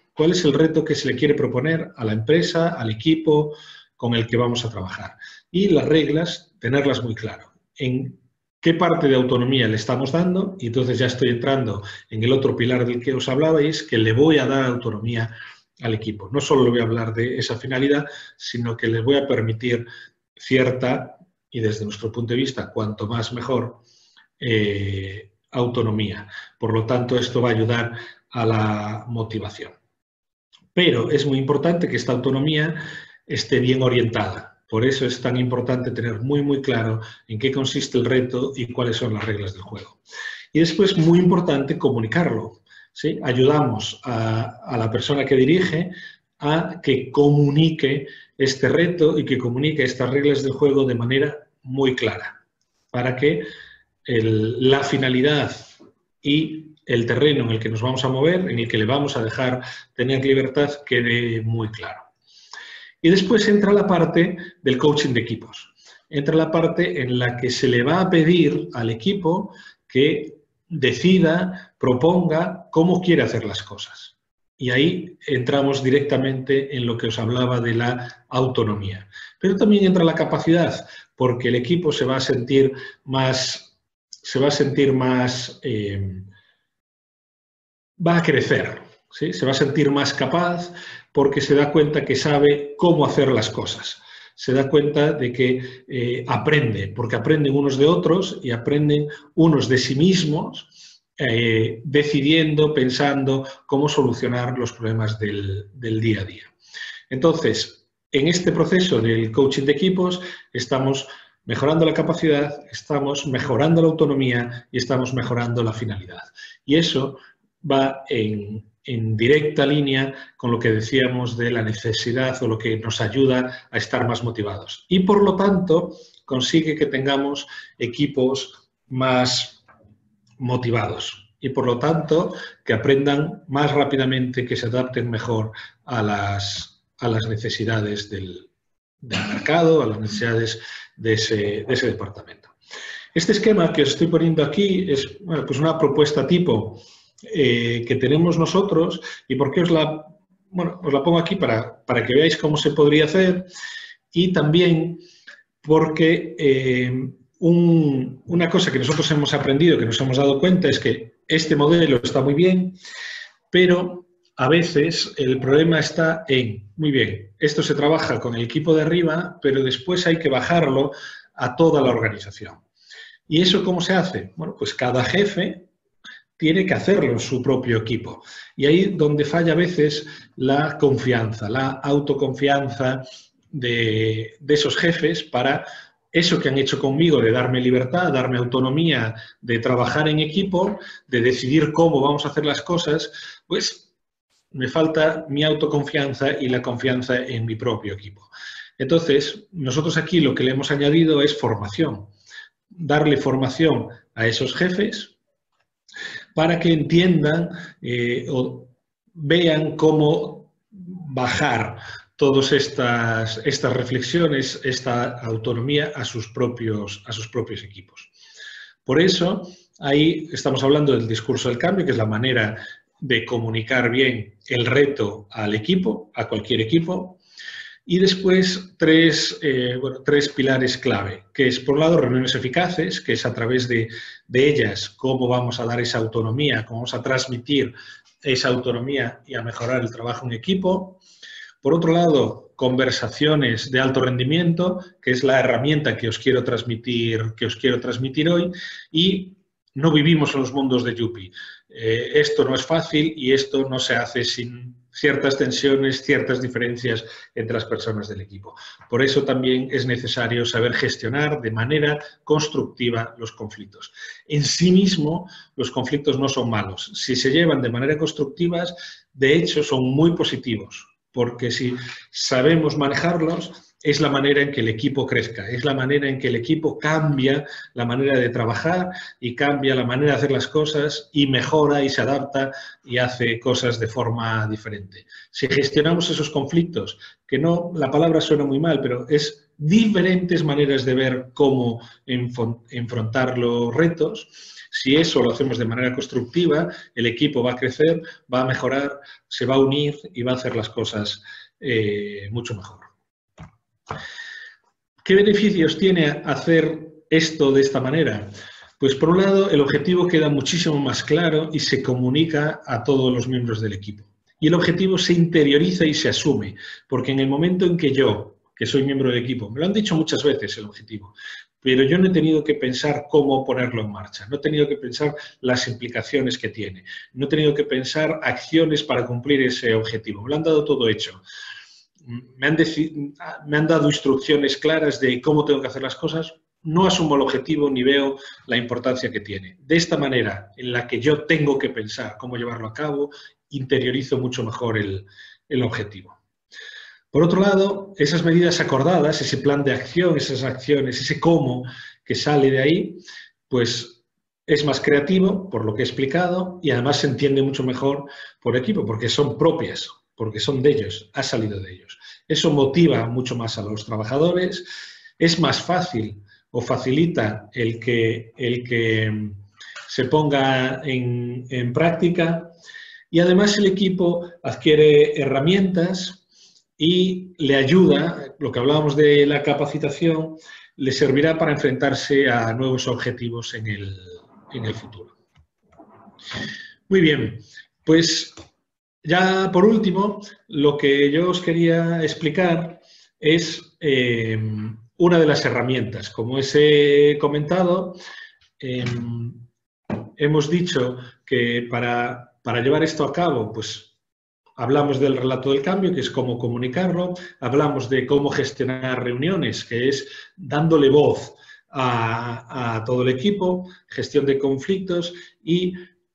que se le quiere proponer a la empresa, al equipo con el que vamos a trabajar. Y las reglas, tenerlas muy claro. En qué parte de autonomía le estamos dando, y entonces ya estoy entrando en el otro pilar del que os hablaba, y es que le voy a dar autonomía al equipo. No solo le voy a hablar de esa finalidad, sino que les voy a permitir cierta, y desde nuestro punto de vista, cuanto más mejor, autonomía. Por lo tanto, esto va a ayudar a la motivación. Pero es muy importante que esta autonomía esté bien orientada. Por eso es tan importante tener muy claro en qué consiste el reto y cuáles son las reglas del juego. Y después, muy importante, comunicarlo. ¿Sí? Ayudamos a la persona que dirige a que comunique este reto y que comunique estas reglas del juego de manera muy clara, para que la finalidad y el terreno en el que nos vamos a mover, en el que le vamos a dejar tener libertad, quede muy claro. Y después entra la parte del coaching de equipos. Entra la parte en la que se le va a pedir al equipo que decida, proponga cómo quiere hacer las cosas. Y ahí entramos directamente en lo que os hablaba de la autonomía. Pero también entra la capacidad, porque el equipo se va a sentir más, va a crecer, ¿sí? Se va a sentir más capaz porque se da cuenta que sabe cómo hacer las cosas. Se da cuenta de que aprende, porque aprenden unos de otros y aprenden unos de sí mismos, decidiendo, pensando cómo solucionar los problemas del día a día. Entonces, en este proceso del coaching de equipos estamos mejorando la capacidad, estamos mejorando la autonomía y estamos mejorando la finalidad. Y eso va en directa línea con lo que decíamos de la necesidad o lo que nos ayuda a estar más motivados. Y por lo tanto, consigue que tengamos equipos más motivados y por lo tanto que aprendan más rápidamente, que se adapten mejor a las necesidades del mercado, a las necesidades de ese departamento. Este esquema que os estoy poniendo aquí es pues una propuesta tipo que tenemos nosotros. ¿Y por qué os la pongo aquí? Para que veáis cómo se podría hacer y también porque una cosa que nosotros hemos aprendido, que nos hemos dado cuenta, es que este modelo está muy bien, pero a veces el problema está en, muy bien, esto se trabaja con el equipo de arriba, pero después hay que bajarlo a toda la organización. ¿Y eso cómo se hace? Bueno, pues cada jefe tiene que hacerlo en su propio equipo. Y ahí donde falla a veces la confianza, la autoconfianza de esos jefes para eso que han hecho conmigo, de darme libertad, darme autonomía, de trabajar en equipo, de decidir cómo vamos a hacer las cosas, pues me falta mi autoconfianza y la confianza en mi propio equipo. Entonces, nosotros aquí lo que le hemos añadido es formación. Darle formación a esos jefes para que entiendan o vean cómo bajar todas estas reflexiones, esta autonomía a sus propios equipos. Por eso, ahí estamos hablando del discurso del cambio, que es la manera de comunicar bien el reto al equipo, a cualquier equipo. Y después tres pilares clave, que es, por un lado, reuniones eficaces, que es a través de ellas cómo vamos a dar esa autonomía, cómo vamos a transmitir esa autonomía y a mejorar el trabajo en equipo. Por otro lado, conversaciones de alto rendimiento, que es la herramienta que os quiero transmitir hoy, y no vivimos en los mundos de Yupi. Esto no es fácil y esto no se hace sin ciertas tensiones, ciertas diferencias entre las personas del equipo. Por eso también es necesario saber gestionar de manera constructiva los conflictos. En sí mismo, los conflictos no son malos. Si se llevan de manera constructiva, de hecho, son muy positivos, porque si sabemos manejarlos, es la manera en que el equipo crezca, es la manera en que el equipo cambia la manera de trabajar y cambia la manera de hacer las cosas y mejora y se adapta y hace cosas de forma diferente. Si gestionamos esos conflictos, que no, la palabra suena muy mal, pero es diferentes maneras de ver cómo enfrentar los retos. Si eso lo hacemos de manera constructiva, el equipo va a crecer, va a mejorar, se va a unir y va a hacer las cosas mucho mejor. ¿Qué beneficios tiene hacer esto de esta manera? Pues por un lado, el objetivo queda muchísimo más claro y se comunica a todos los miembros del equipo. Y el objetivo se interioriza y se asume, porque en el momento en que yo, que soy miembro del equipo, me lo han dicho muchas veces el objetivo, pero yo no he tenido que pensar cómo ponerlo en marcha, no he tenido que pensar las implicaciones que tiene, no he tenido que pensar acciones para cumplir ese objetivo, me lo han dado todo hecho. Me han dado instrucciones claras de cómo tengo que hacer las cosas, no asumo el objetivo ni veo la importancia que tiene. De esta manera, en la que yo tengo que pensar cómo llevarlo a cabo, interiorizo mucho mejor el objetivo. Por otro lado, esas medidas acordadas, ese plan de acción, esas acciones, ese cómo que sale de ahí, pues es más creativo, por lo que he explicado, y además se entiende mucho mejor por equipo, porque son propias, porque son de ellos, ha salido de ellos. Eso motiva mucho más a los trabajadores, es más fácil o facilita el que se ponga en práctica y además el equipo adquiere herramientas y le ayuda, lo que hablábamos de la capacitación, le servirá para enfrentarse a nuevos objetivos en el futuro. Muy bien, pues ya por último, lo que yo os quería explicar es una de las herramientas. Como os he comentado, hemos dicho que para llevar esto a cabo, pues hablamos del relato del cambio, que es cómo comunicarlo, hablamos de cómo gestionar reuniones, que es dándole voz a todo el equipo, gestión de conflictos y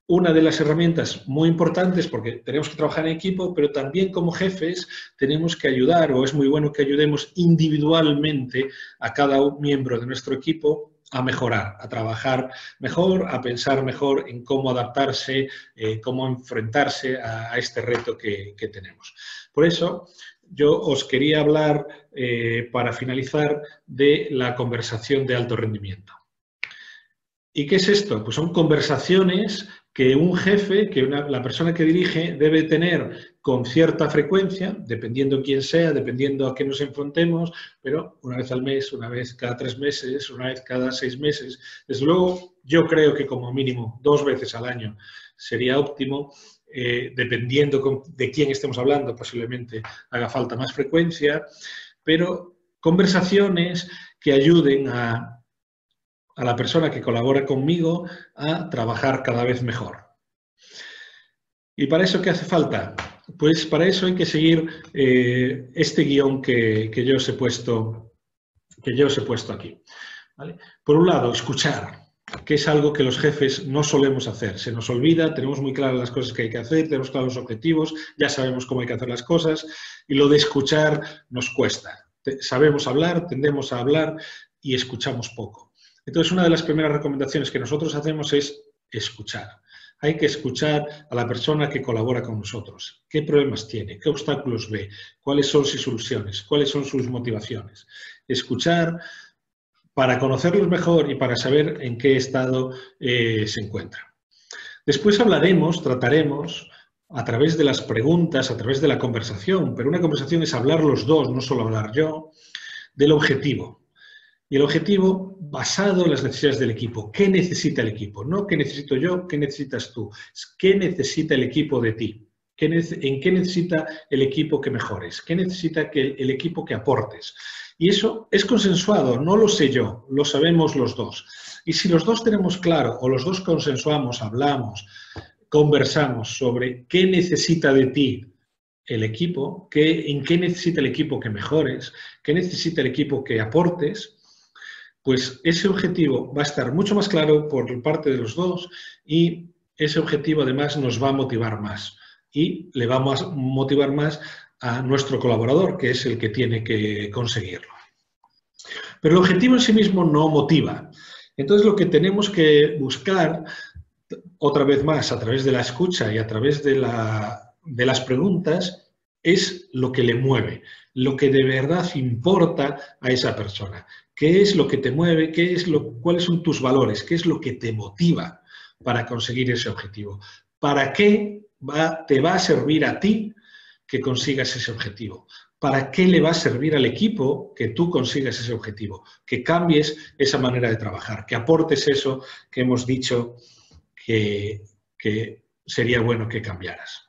una de las herramientas muy importantes, porque tenemos que trabajar en equipo, pero también como jefes tenemos que ayudar, o es muy bueno que ayudemos individualmente a cada miembro de nuestro equipo a mejorar, a trabajar mejor, a pensar mejor en cómo adaptarse, cómo enfrentarse a este reto que tenemos. Por eso, yo os quería hablar, para finalizar, de la conversación de alto rendimiento. ¿Y qué es esto? Pues son conversaciones que un jefe, la persona que dirige, debe tener con cierta frecuencia, dependiendo quién sea, dependiendo a qué nos enfrentemos, pero una vez al mes, una vez cada 3 meses, una vez cada 6 meses. Desde luego, yo creo que como mínimo 2 veces al año sería óptimo, dependiendo de quién estemos hablando, posiblemente haga falta más frecuencia, pero conversaciones que ayuden a la persona que colabora conmigo a trabajar cada vez mejor. ¿Y para eso qué hace falta? Pues para eso hay que seguir este guión que yo os he puesto aquí. ¿Vale? Por un lado, escuchar, que es algo que los jefes no solemos hacer. Se nos olvida, tenemos muy claras las cosas que hay que hacer, tenemos claros los objetivos, ya sabemos cómo hay que hacer las cosas, y lo de escuchar nos cuesta. Sabemos hablar, tendemos a hablar y escuchamos poco. Entonces, una de las primeras recomendaciones que nosotros hacemos es escuchar. Hay que escuchar a la persona que colabora con nosotros. ¿Qué problemas tiene? ¿Qué obstáculos ve? ¿Cuáles son sus soluciones? ¿Cuáles son sus motivaciones? Escuchar para conocerlos mejor y para saber en qué estado se encuentra. Después trataremos a través de las preguntas, a través de la conversación, pero una conversación es hablar los dos, no solo hablar yo, del objetivo. Y el objetivo basado en las necesidades del equipo. ¿Qué necesita el equipo? No qué necesito yo, qué necesitas tú. ¿Qué necesita el equipo de ti? ¿En qué necesita el equipo que mejores? ¿Qué necesita el equipo que aportes? Y eso es consensuado, no lo sé yo, lo sabemos los dos. Y si los dos tenemos claro, o los dos consensuamos, hablamos, conversamos sobre qué necesita de ti el equipo, en qué necesita el equipo que mejores, qué necesita el equipo que aportes, pues ese objetivo va a estar mucho más claro por parte de los dos y ese objetivo además nos va a motivar más y le vamos a motivar más a nuestro colaborador, que es el que tiene que conseguirlo. Pero el objetivo en sí mismo no motiva. Entonces lo que tenemos que buscar, otra vez más, a través de la escucha y a través de las preguntas, es lo que le mueve, lo que de verdad importa a esa persona. ¿Qué es lo que te mueve? ¿Cuáles son tus valores? ¿Qué es lo que te motiva para conseguir ese objetivo? ¿Para qué te va a servir a ti que consigas ese objetivo? ¿Para qué le va a servir al equipo que tú consigas ese objetivo? Que cambies esa manera de trabajar, que aportes eso que hemos dicho que sería bueno que cambiaras.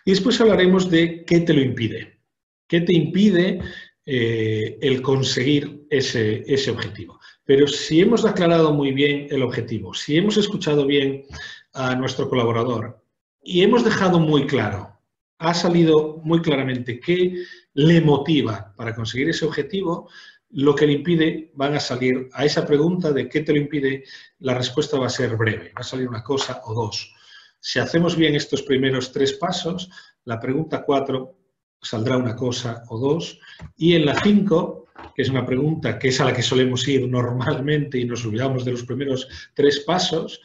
Y después hablaremos de qué te lo impide. ¿Qué te impide el conseguir ese objetivo? Pero si hemos aclarado muy bien el objetivo, si hemos escuchado bien a nuestro colaborador y hemos dejado muy claro, ha salido muy claramente qué le motiva para conseguir ese objetivo, lo que le impide, van a salir a esa pregunta de qué te lo impide, la respuesta va a ser breve, va a salir una cosa o dos. Si hacemos bien estos primeros 3 pasos, la pregunta 4 saldrá una cosa o dos, y en la 5, que es una pregunta que es a la que solemos ir normalmente y nos olvidamos de los primeros 3 pasos,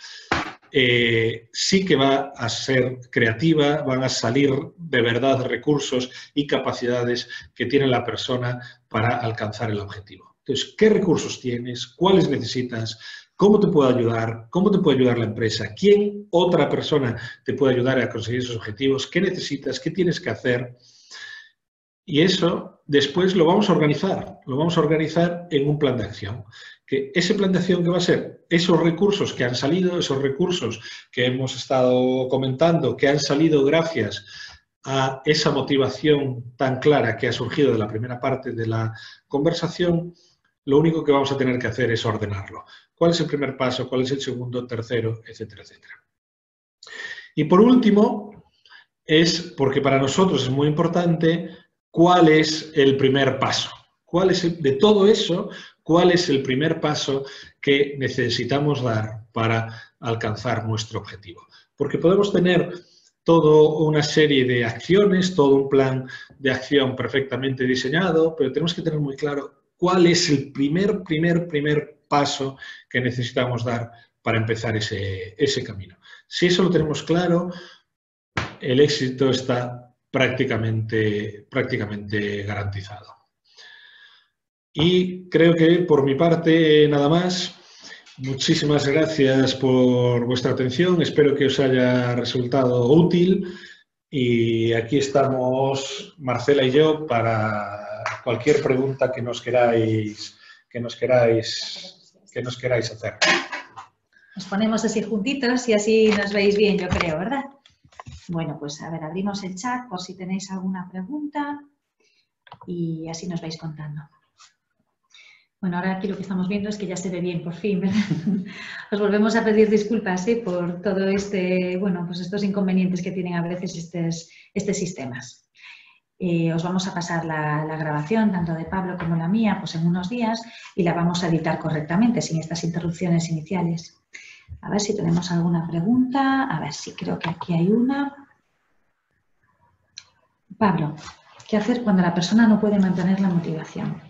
sí que va a ser creativa, van a salir de verdad recursos y capacidades que tiene la persona para alcanzar el objetivo. Entonces, ¿qué recursos tienes? ¿Cuáles necesitas? ¿Cómo te puedo ayudar? ¿Cómo te puede ayudar la empresa? ¿Quién otra persona te puede ayudar a conseguir esos objetivos? ¿Qué necesitas? ¿Qué tienes que hacer? Y eso después lo vamos a organizar en un plan de acción. Que ese plan de acción, ¿qué va a ser? Esos recursos que han salido, esos recursos que hemos estado comentando, que han salido gracias a esa motivación tan clara que ha surgido de la primera parte de la conversación, lo único que vamos a tener que hacer es ordenarlo. ¿Cuál es el primer paso? ¿Cuál es el segundo, tercero, etcétera, etcétera? Y por último, porque para nosotros es muy importante, ¿cuál es el primer paso? De todo eso, ¿cuál es el primer paso que necesitamos dar para alcanzar nuestro objetivo? Porque podemos tener toda una serie de acciones, todo un plan de acción perfectamente diseñado, pero tenemos que tener muy claro cuál es el primer paso que necesitamos dar para empezar ese camino. Si eso lo tenemos claro, el éxito está prácticamente garantizado. Y creo que por mi parte nada más. Muchísimas gracias por vuestra atención. Espero que os haya resultado útil y aquí estamos Marcela y yo para cualquier pregunta que nos queráis hacer. Nos ponemos así juntitos y así nos veis bien, yo creo, ¿verdad? Bueno, pues a ver, abrimos el chat por si tenéis alguna pregunta y así nos vais contando. Bueno, ahora aquí lo que estamos viendo es que ya se ve bien, por fin, ¿verdad? Os volvemos a pedir disculpas por todo pues estos inconvenientes que tienen a veces estos sistemas. Os vamos a pasar la grabación, tanto de Pablo como la mía, pues en unos días y la vamos a editar correctamente, sin estas interrupciones iniciales. A ver si tenemos alguna pregunta. A ver si creo que aquí hay una. Pablo, ¿qué hacer cuando la persona no puede mantener la motivación?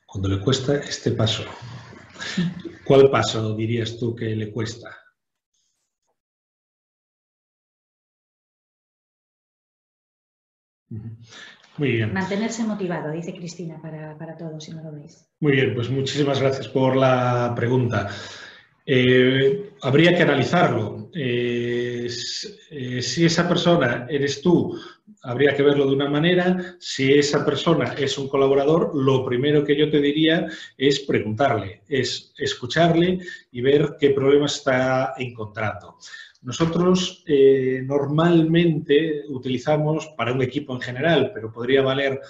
Cuando le cuesta este paso. ¿Cuál paso dirías tú que le cuesta? Muy bien. Mantenerse motivado, dice Cristina, para todos, si no lo veis. Muy bien, pues muchísimas gracias por la pregunta. Habría que analizarlo. Si esa persona eres tú, habría que verlo de una manera. Si esa persona es un colaborador, lo primero que yo te diría es preguntarle, es escucharle y ver qué problemas está encontrando. Nosotros normalmente utilizamos para un equipo en general, pero podría valer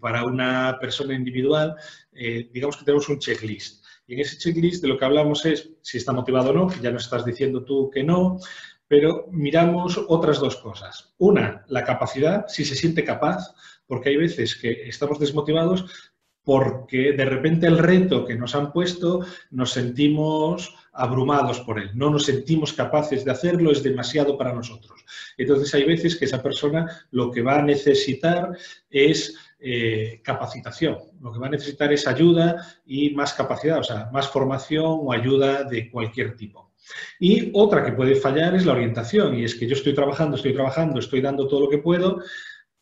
para una persona individual, digamos que tenemos un checklist. Y en ese checklist de lo que hablamos es si está motivado o no, que ya nos estás diciendo tú que no, pero miramos otras dos cosas. Una, la capacidad, si se siente capaz, porque hay veces que estamos desmotivados porque de repente el reto que nos han puesto nos sentimos abrumados por él, no nos sentimos capaces de hacerlo, es demasiado para nosotros. Entonces hay veces que esa persona lo que va a necesitar es capacitación, lo que va a necesitar es ayuda y más capacidad, o sea, más formación o ayuda de cualquier tipo. Y otra que puede fallar es la orientación, y es que yo estoy trabajando, estoy dando todo lo que puedo,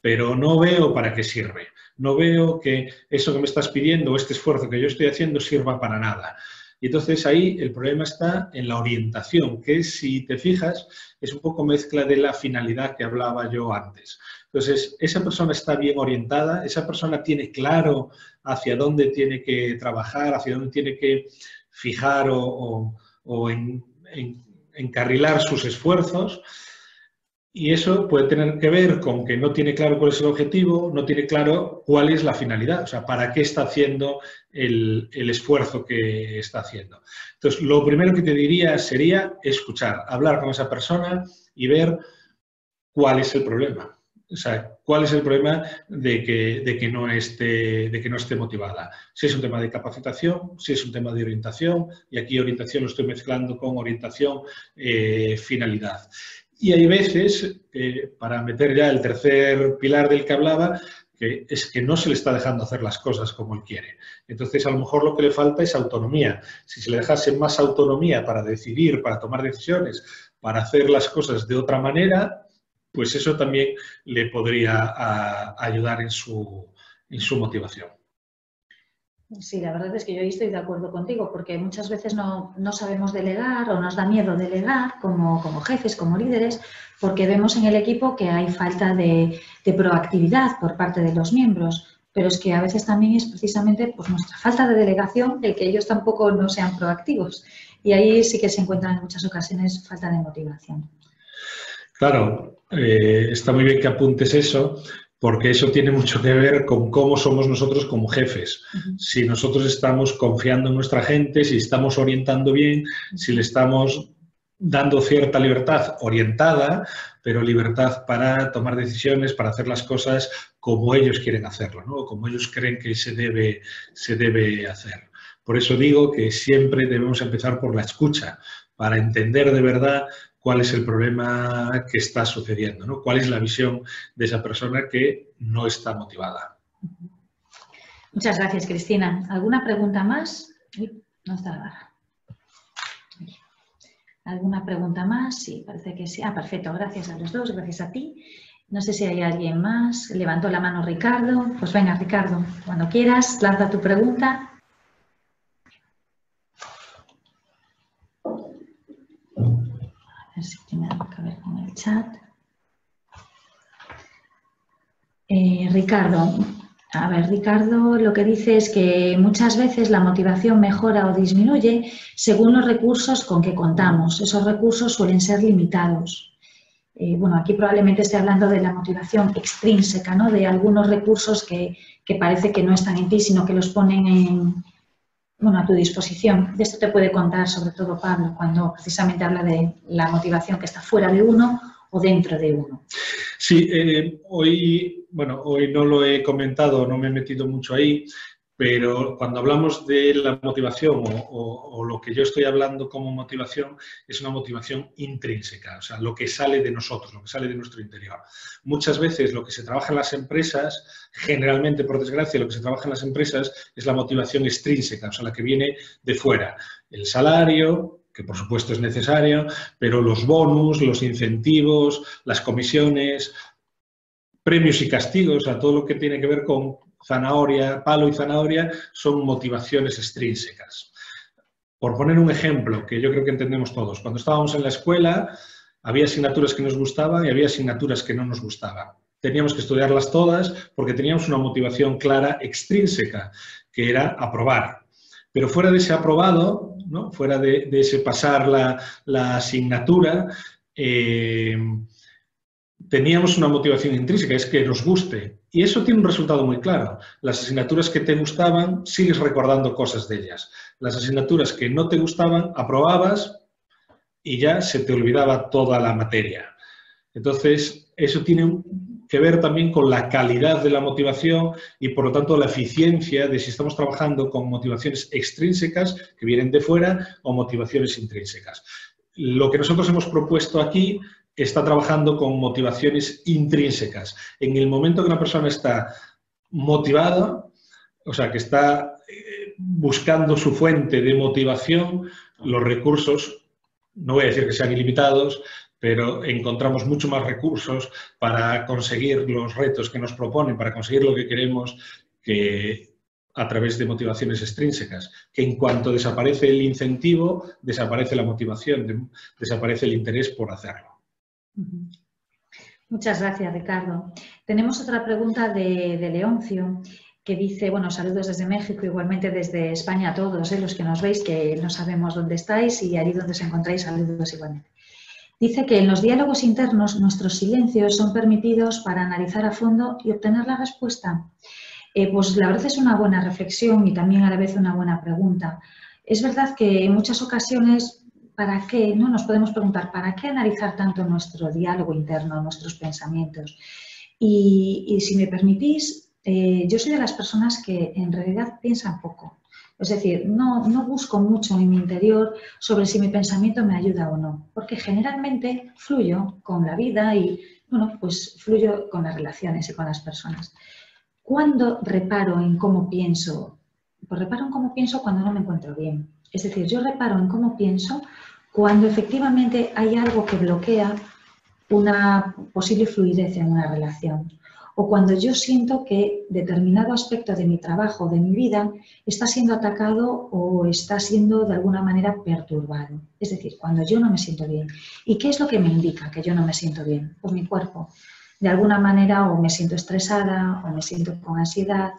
pero no veo para qué sirve. No veo que eso que me estás pidiendo, este esfuerzo que yo estoy haciendo, sirva para nada. Y entonces ahí el problema está en la orientación, que si te fijas es un poco mezcla de la finalidad que hablaba yo antes. Entonces, esa persona está bien orientada, esa persona tiene claro hacia dónde tiene que trabajar, hacia dónde tiene que fijar o encarrilar sus esfuerzos. Y eso puede tener que ver con que no tiene claro cuál es el objetivo, no tiene claro cuál es la finalidad, o sea, para qué está haciendo el esfuerzo que está haciendo. Entonces, lo primero que te diría sería escuchar, hablar con esa persona y ver cuál es el problema. O sea, cuál es el problema de que no esté motivada. Si es un tema de capacitación, si es un tema de orientación, y aquí orientación lo estoy mezclando con orientación, finalidad. Y hay veces, para meter ya el tercer pilar del que hablaba, que es que no se le está dejando hacer las cosas como él quiere. Entonces, a lo mejor lo que le falta es autonomía. Si se le dejase más autonomía para decidir, para tomar decisiones, para hacer las cosas de otra manera, pues eso también le podría ayudar en su motivación. Sí, la verdad es que yo ahí estoy de acuerdo contigo, porque muchas veces no sabemos delegar o nos da miedo delegar como jefes, como líderes, porque vemos en el equipo que hay falta de proactividad por parte de los miembros, pero es que a veces también es precisamente pues, nuestra falta de delegación el que ellos tampoco no sean proactivos. Y ahí sí que se encuentra en muchas ocasiones falta de motivación. Claro, está muy bien que apuntes eso, porque eso tiene mucho que ver con cómo somos nosotros como jefes. Si nosotros estamos confiando en nuestra gente, si estamos orientando bien, si le estamos dando cierta libertad orientada, pero libertad para tomar decisiones, para hacer las cosas como ellos quieren hacerlo, ¿no? Como ellos creen que se debe hacer. Por eso digo que siempre debemos empezar por la escucha, para entender de verdad cuál es el problema que está sucediendo, ¿no? Cuál es la visión de esa persona que no está motivada. Muchas gracias, Cristina. ¿Alguna pregunta más? No está nada. ¿Alguna pregunta más? Sí, parece que sí. Ah, perfecto. Gracias a los dos, gracias a ti. No sé si hay alguien más. Levantó la mano Ricardo. Pues venga, Ricardo, cuando quieras, lanza tu pregunta. ver si tiene algo que ver con el chat. Ricardo lo que dice es que muchas veces la motivación mejora o disminuye según los recursos con que contamos. Esos recursos suelen ser limitados. Bueno, aquí probablemente esté hablando de la motivación extrínseca, ¿no? De algunos recursos que parece que no están en ti, sino que los ponen a tu disposición. De esto te puede contar sobre todo Pablo, cuando precisamente habla de la motivación que está fuera de uno o dentro de uno. Sí, hoy no lo he comentado, no me he metido mucho ahí, pero cuando hablamos de la motivación o lo que yo estoy hablando como motivación es una motivación intrínseca, o sea, lo que sale de nosotros, lo que sale de nuestro interior. Muchas veces lo que se trabaja en las empresas, generalmente, por desgracia, lo que se trabaja en las empresas es la motivación extrínseca, o sea, la que viene de fuera. El salario, que por supuesto es necesario, pero los bonus, los incentivos, las comisiones, premios y castigos, a todo lo que tiene que ver con zanahoria, palo y zanahoria, son motivaciones extrínsecas. Por poner un ejemplo que yo creo que entendemos todos, cuando estábamos en la escuela había asignaturas que nos gustaban y había asignaturas que no nos gustaban. Teníamos que estudiarlas todas porque teníamos una motivación clara extrínseca, que era aprobar. Pero fuera de ese aprobado, ¿no? Fuera de ese pasar la asignatura, teníamos una motivación intrínseca, es que nos guste. Y eso tiene un resultado muy claro. Las asignaturas que te gustaban, sigues recordando cosas de ellas. Las asignaturas que no te gustaban, aprobabas y ya se te olvidaba toda la materia. Entonces, eso tiene que ver también con la calidad de la motivación y, por lo tanto, la eficiencia de si estamos trabajando con motivaciones extrínsecas que vienen de fuera o motivaciones intrínsecas. Lo que nosotros hemos propuesto aquí está trabajando con motivaciones intrínsecas. En el momento que una persona está motivada, o sea, que está buscando su fuente de motivación, los recursos, no voy a decir que sean ilimitados, pero encontramos mucho más recursos para conseguir los retos que nos proponen, para conseguir lo que queremos, que a través de motivaciones extrínsecas, que en cuanto desaparece el incentivo, desaparece la motivación, desaparece el interés por hacerlo. Muchas gracias, Ricardo. Tenemos otra pregunta de Leoncio, que dice, bueno, saludos desde México, igualmente desde España a todos, los que nos veis, que no sabemos dónde estáis y allí donde os encontráis, saludos igualmente. Dice que en los diálogos internos nuestros silencios son permitidos para analizar a fondo y obtener la respuesta. Pues la verdad es una buena reflexión y también a la vez una buena pregunta. Es verdad que en muchas ocasiones, ¿para qué? ¿No? Nos podemos preguntar, ¿para qué analizar tanto nuestro diálogo interno, nuestros pensamientos? Y si me permitís, yo soy de las personas que en realidad piensan poco. Es decir, no busco mucho en mi interior sobre si mi pensamiento me ayuda o no, porque generalmente fluyo con la vida y, bueno, pues fluyo con las relaciones y con las personas. ¿Cuándo reparo en cómo pienso? Pues reparo en cómo pienso cuando no me encuentro bien. Es decir, yo reparo en cómo pienso cuando efectivamente hay algo que bloquea una posible fluidez en una relación. O cuando yo siento que determinado aspecto de mi trabajo, de mi vida, está siendo atacado o está siendo de alguna manera perturbado. Es decir, cuando yo no me siento bien. ¿Y qué es lo que me indica que yo no me siento bien? Pues mi cuerpo. De alguna manera o me siento estresada o me siento con ansiedad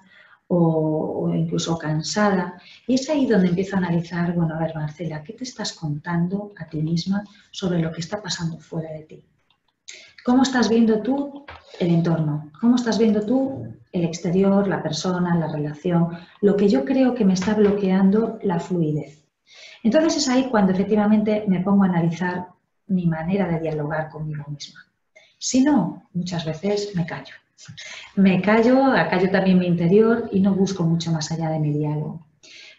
o incluso cansada. Y es ahí donde empiezo a analizar, bueno, a ver, Marcela, ¿qué te estás contando a ti misma sobre lo que está pasando fuera de ti? ¿Cómo estás viendo tú el entorno? ¿Cómo estás viendo tú el exterior, la persona, la relación? Lo que yo creo que me está bloqueando la fluidez. Entonces es ahí cuando efectivamente me pongo a analizar mi manera de dialogar conmigo misma. Si no, muchas veces me callo. Me callo, acallo también mi interior y no busco mucho más allá de mi diálogo.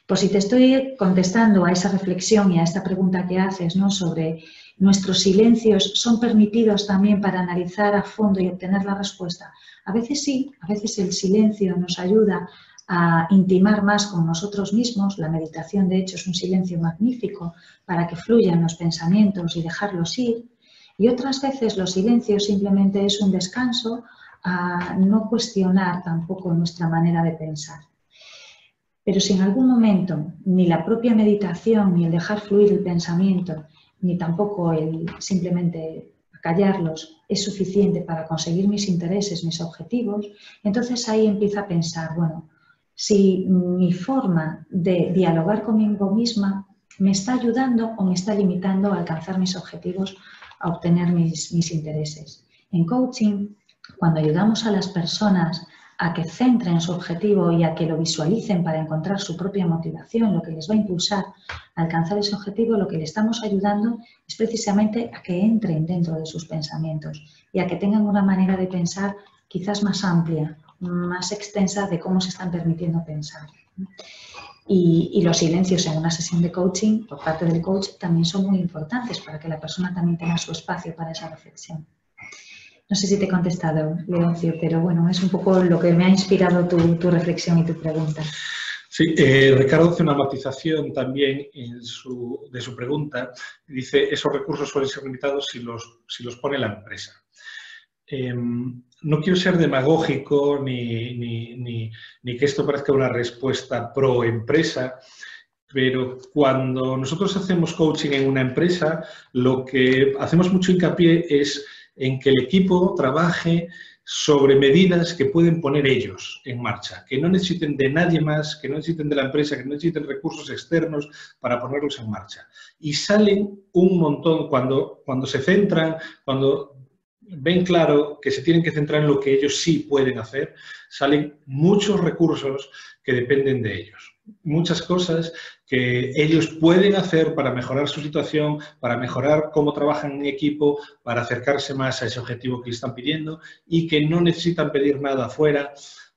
Pues si te estoy contestando a esa reflexión y a esta pregunta que haces, ¿no? Sobre nuestros silencios son permitidos también para analizar a fondo y obtener la respuesta. A veces sí, a veces el silencio nos ayuda a intimar más con nosotros mismos. La meditación, de hecho, es un silencio magnífico para que fluyan los pensamientos y dejarlos ir. Y otras veces los silencios simplemente es un descanso a no cuestionar tampoco nuestra manera de pensar. Pero si en algún momento ni la propia meditación ni el dejar fluir el pensamiento ni tampoco el simplemente callarlos es suficiente para conseguir mis intereses, mis objetivos, entonces ahí empiezo a pensar, bueno, si mi forma de dialogar conmigo misma me está ayudando o me está limitando a alcanzar mis objetivos, a obtener mis intereses. En coaching, cuando ayudamos a las personas a que centren su objetivo y a que lo visualicen para encontrar su propia motivación, lo que les va a impulsar a alcanzar ese objetivo, lo que le estamos ayudando es precisamente a que entren dentro de sus pensamientos y a que tengan una manera de pensar quizás más amplia, más extensa de cómo se están permitiendo pensar. Y los silencios en una sesión de coaching por parte del coach también son muy importantes para que la persona también tenga su espacio para esa reflexión. No sé si te he contestado, Leoncio, pero bueno, es un poco lo que me ha inspirado tu reflexión y tu pregunta. Sí, Ricardo hace una matización también de su pregunta. Dice, esos recursos suelen ser limitados si los pone la empresa. No quiero ser demagógico ni que esto parezca una respuesta pro empresa, pero cuando nosotros hacemos coaching en una empresa, lo que hacemos mucho hincapié es en que el equipo trabaje sobre medidas que pueden poner ellos en marcha, que no necesiten de nadie más, que no necesiten de la empresa, que no necesiten recursos externos para ponerlos en marcha. Y salen un montón cuando se centran, cuando ven claro que se tienen que centrar en lo que ellos sí pueden hacer, salen muchos recursos que dependen de ellos. Muchas cosas que ellos pueden hacer para mejorar su situación, para mejorar cómo trabajan en equipo, para acercarse más a ese objetivo que le están pidiendo y que no necesitan pedir nada afuera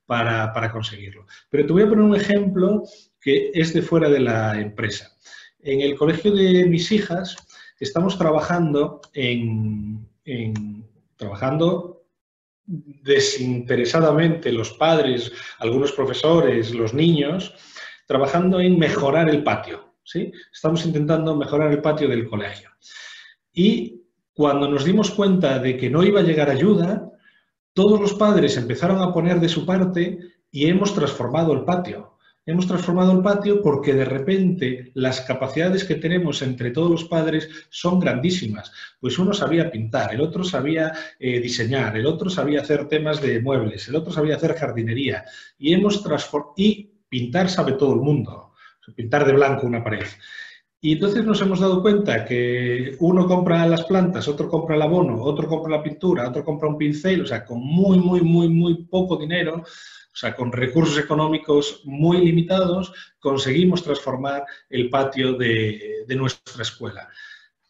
para conseguirlo. Pero te voy a poner un ejemplo que es de fuera de la empresa. En el colegio de mis hijas estamos trabajando trabajando desinteresadamente los padres, algunos profesores, los niños, trabajando en mejorar el patio, ¿sí? Estamos intentando mejorar el patio del colegio. Y cuando nos dimos cuenta de que no iba a llegar ayuda, todos los padres empezaron a poner de su parte y hemos transformado el patio. Hemos transformado el patio porque de repente las capacidades que tenemos entre todos los padres son grandísimas. Pues uno sabía pintar, el otro sabía diseñar, el otro sabía hacer temas de muebles, el otro sabía hacer jardinería. Y pintar sabe todo el mundo, pintar de blanco una pared. Y entonces nos hemos dado cuenta que uno compra las plantas, otro compra el abono, otro compra la pintura, otro compra un pincel, o sea, con muy poco dinero, o sea, con recursos económicos muy limitados, conseguimos transformar el patio de nuestra escuela.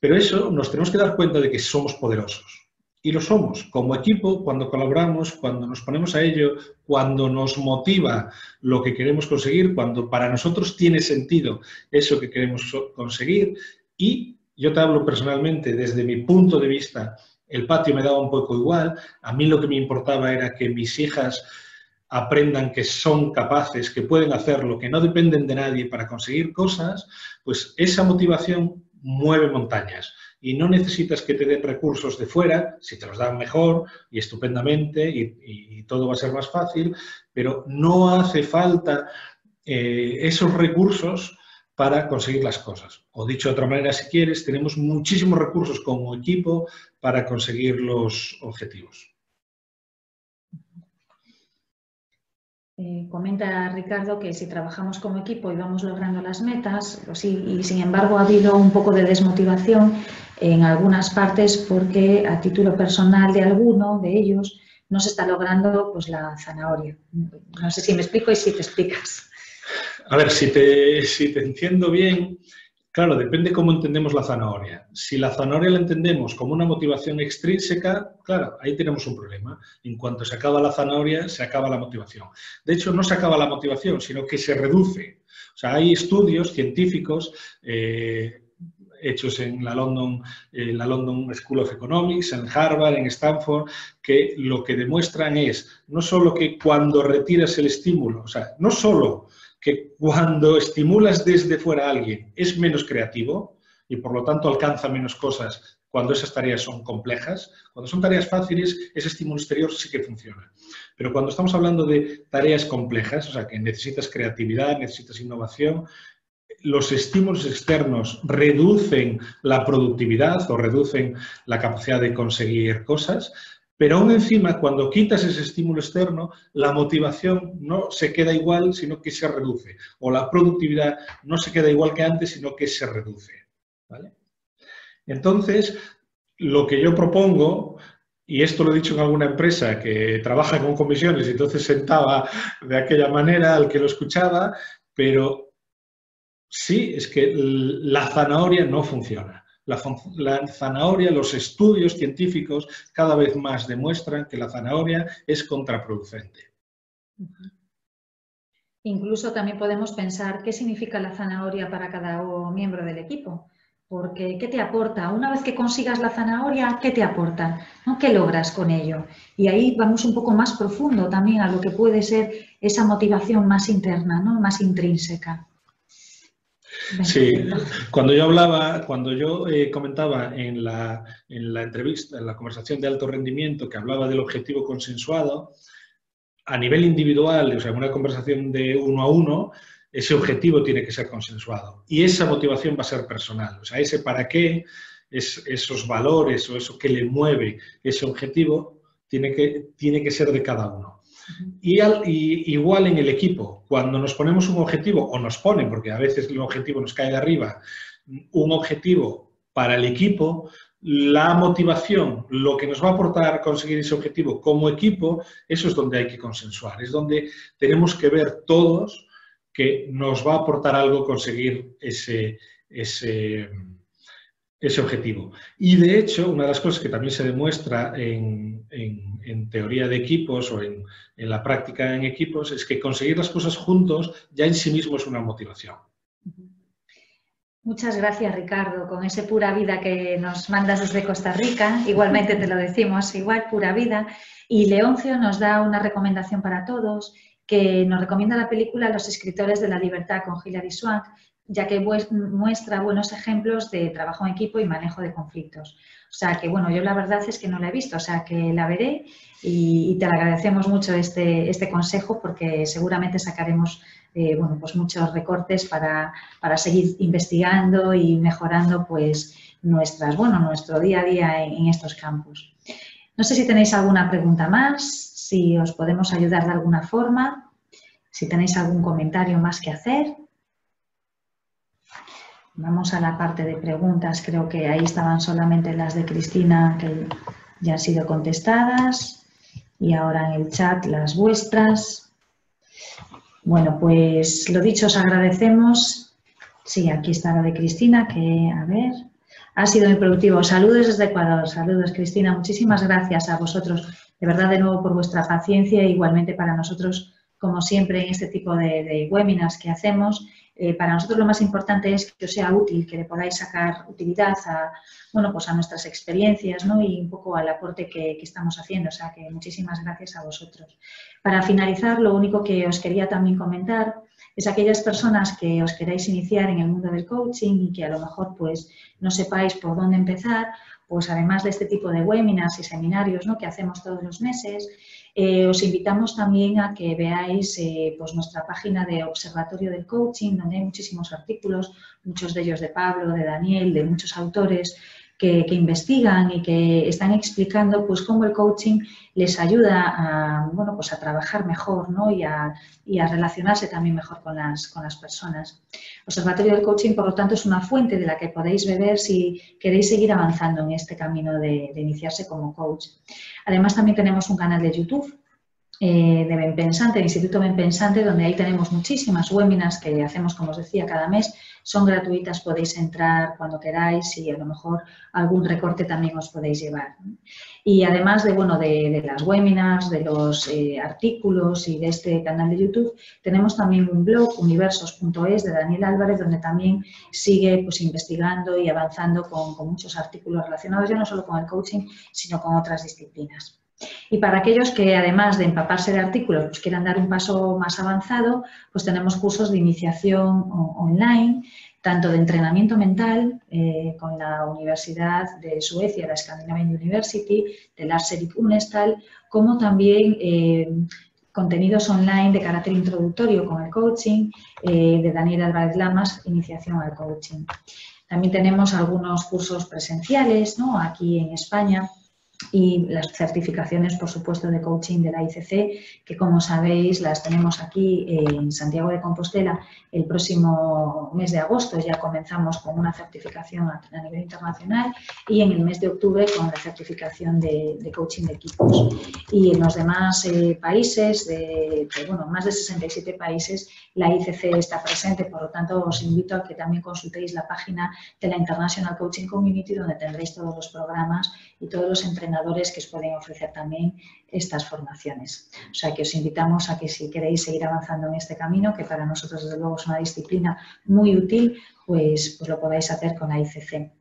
Pero eso nos tenemos que dar cuenta de que somos poderosos. Y lo somos, como equipo, cuando colaboramos, cuando nos ponemos a ello, cuando nos motiva lo que queremos conseguir, cuando para nosotros tiene sentido eso que queremos conseguir. Y yo te hablo personalmente, desde mi punto de vista, el patio me daba un poco igual. A mí lo que me importaba era que mis hijas aprendan que son capaces, que pueden hacerlo, que no dependen de nadie para conseguir cosas, pues esa motivación mueve montañas. Y no necesitas que te den recursos de fuera, si te los dan mejor y estupendamente y todo va a ser más fácil, pero no hace falta esos recursos para conseguir las cosas. O dicho de otra manera, si quieres, tenemos muchísimos recursos como equipo para conseguir los objetivos. Comenta Ricardo que si trabajamos como equipo y vamos logrando las metas, pues sí, y sin embargo ha habido un poco de desmotivación en algunas partes porque a título personal de alguno de ellos no se está logrando pues la zanahoria. No sé si me explico y si te explicas. A ver, si te entiendo bien, claro, depende cómo entendemos la zanahoria. Si la zanahoria la entendemos como una motivación extrínseca, claro, ahí tenemos un problema. En cuanto se acaba la zanahoria, se acaba la motivación. De hecho, no se acaba la motivación, sino que se reduce. O sea, hay estudios científicos hechos en la London School of Economics, en Harvard, en Stanford, que lo que demuestran es no solo que cuando retiras el estímulo, o sea, no solo que cuando estimulas desde fuera a alguien es menos creativo y por lo tanto alcanza menos cosas cuando esas tareas son complejas. Cuando son tareas fáciles, ese estímulo exterior sí que funciona. Pero cuando estamos hablando de tareas complejas, o sea, que necesitas creatividad, necesitas innovación, los estímulos externos reducen la productividad o reducen la capacidad de conseguir cosas, pero aún encima, cuando quitas ese estímulo externo, la motivación no se queda igual, sino que se reduce. O la productividad no se queda igual que antes, sino que se reduce. ¿Vale? Entonces, lo que yo propongo, y esto lo he dicho en alguna empresa que trabaja con comisiones y entonces sentaba de aquella manera al que lo escuchaba, pero sí, es que la zanahoria no funciona. La zanahoria, los estudios científicos cada vez más demuestran que la zanahoria es contraproducente. Incluso también podemos pensar qué significa la zanahoria para cada miembro del equipo. Porque, ¿qué te aporta? Una vez que consigas la zanahoria, ¿qué te aporta? ¿No? ¿Qué logras con ello? Y ahí vamos un poco más profundo también a lo que puede ser esa motivación más interna, ¿no? Más intrínseca. Sí, cuando yo comentaba en la entrevista, en la conversación de alto rendimiento, que hablaba del objetivo consensuado, a nivel individual, o sea, en una conversación de 1 a 1, ese objetivo tiene que ser consensuado. Y esa motivación va a ser personal. O sea, ese para qué, esos valores o eso que le mueve ese objetivo, tiene que ser de cada uno. Y igual en el equipo, cuando nos ponemos un objetivo, o nos ponen, porque a veces el objetivo nos cae de arriba, un objetivo para el equipo, la motivación, lo que nos va a aportar conseguir ese objetivo como equipo, eso es donde hay que consensuar, es donde tenemos que ver todos que nos va a aportar algo conseguir ese objetivo. Y de hecho, una de las cosas que también se demuestra en teoría de equipos o en la práctica en equipos es que conseguir las cosas juntos ya en sí mismo es una motivación. Muchas gracias, Ricardo, con ese pura vida que nos mandas desde Costa Rica. Igualmente te lo decimos, igual, pura vida. Y Leoncio nos da una recomendación para todos, que nos recomienda la película Los escritores de la libertad con Hilary Swank, ya que muestra buenos ejemplos de trabajo en equipo y manejo de conflictos. O sea que, bueno, yo la verdad es que no la he visto, o sea que la veré y te agradecemos mucho este consejo porque seguramente sacaremos bueno, pues muchos recortes para seguir investigando y mejorando pues nuestro día a día en estos campos. No sé si tenéis alguna pregunta más, si os podemos ayudar de alguna forma, si tenéis algún comentario más que hacer. Vamos a la parte de preguntas, creo que ahí estaban solamente las de Cristina que ya han sido contestadas y ahora en el chat las vuestras. Bueno, pues lo dicho, os agradecemos. Sí, aquí está la de Cristina, que a ver, ha sido muy productivo. Saludos desde Ecuador, saludos Cristina, muchísimas gracias a vosotros, de verdad de nuevo por vuestra paciencia, igualmente para nosotros, como siempre en este tipo de webinars que hacemos. Para nosotros lo más importante es que os sea útil, que le podáis sacar utilidad a, bueno, pues a nuestras experiencias, ¿no? Y un poco al aporte que estamos haciendo. O sea, que muchísimas gracias a vosotros. Para finalizar, lo único que os quería también comentar es aquellas personas que os queráis iniciar en el mundo del coaching y que a lo mejor pues no sepáis por dónde empezar, pues además de este tipo de webinars y seminarios, ¿no? Que hacemos todos los meses, os invitamos también a que veáis pues nuestra página de Observatorio del Coaching, donde hay muchísimos artículos, muchos de ellos de Pablo, de Daniel, de muchos autores que investigan y que están explicando pues cómo el coaching les ayuda a, bueno, pues a trabajar mejor, ¿no? y a relacionarse también mejor con las personas. Observatorio del Coaching, por lo tanto, es una fuente de la que podéis beber si queréis seguir avanzando en este camino de iniciarse como coach. Además, también tenemos un canal de YouTube de Benpensante, el Instituto Benpensante, donde ahí tenemos muchísimas webinars que hacemos, como os decía, cada mes. Son gratuitas, podéis entrar cuando queráis y a lo mejor algún recorte también os podéis llevar. Y además de, bueno, de las webinars, de los artículos y de este canal de YouTube, tenemos también un blog, universos.es, de Daniel Álvarez, donde también sigue pues, investigando y avanzando con muchos artículos relacionados ya no solo con el coaching, sino con otras disciplinas. Y para aquellos que, además de empaparse de artículos, pues quieran dar un paso más avanzado, pues tenemos cursos de iniciación online, tanto de entrenamiento mental con la Universidad de Suecia, la Scandinavian University, de Lars Erik Unestal, como también contenidos online de carácter introductorio con el coaching, de Daniel Álvarez Lamas, Iniciación al Coaching. También tenemos algunos cursos presenciales, ¿no?, aquí en España, y las certificaciones, por supuesto, de coaching de la ICC, que como sabéis las tenemos aquí en Santiago de Compostela. El próximo mes de agosto ya comenzamos con una certificación a nivel internacional y en el mes de octubre con la certificación de coaching de equipos. Y en los demás países, bueno, más de 67 países, la ICC está presente, por lo tanto os invito a que también consultéis la página de la International Coaching Community, donde tendréis todos los programas y todos los entrenadores que os pueden ofrecer también estas formaciones. O sea que os invitamos a que si queréis seguir avanzando en este camino, que para nosotros desde luego es una disciplina muy útil, pues lo podáis hacer con la ICC.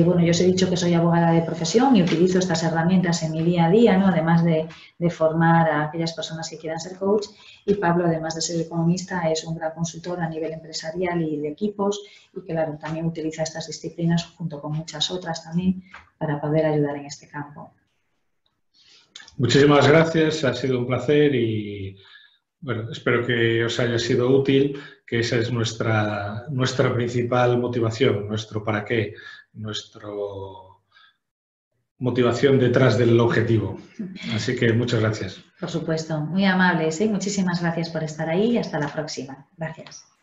Bueno, yo os he dicho que soy abogada de profesión y utilizo estas herramientas en mi día a día, ¿no?, además de formar a aquellas personas que quieran ser coach. Y Pablo, además de ser economista, es un gran consultor a nivel empresarial y de equipos y, claro, también utiliza estas disciplinas junto con muchas otras también para poder ayudar en este campo. Muchísimas gracias, ha sido un placer y bueno, espero que os haya sido útil, que esa es nuestra principal motivación, nuestro para qué, nuestra motivación detrás del objetivo. Así que muchas gracias. Por supuesto, muy amables, ¿eh? Muchísimas gracias por estar ahí y hasta la próxima. Gracias.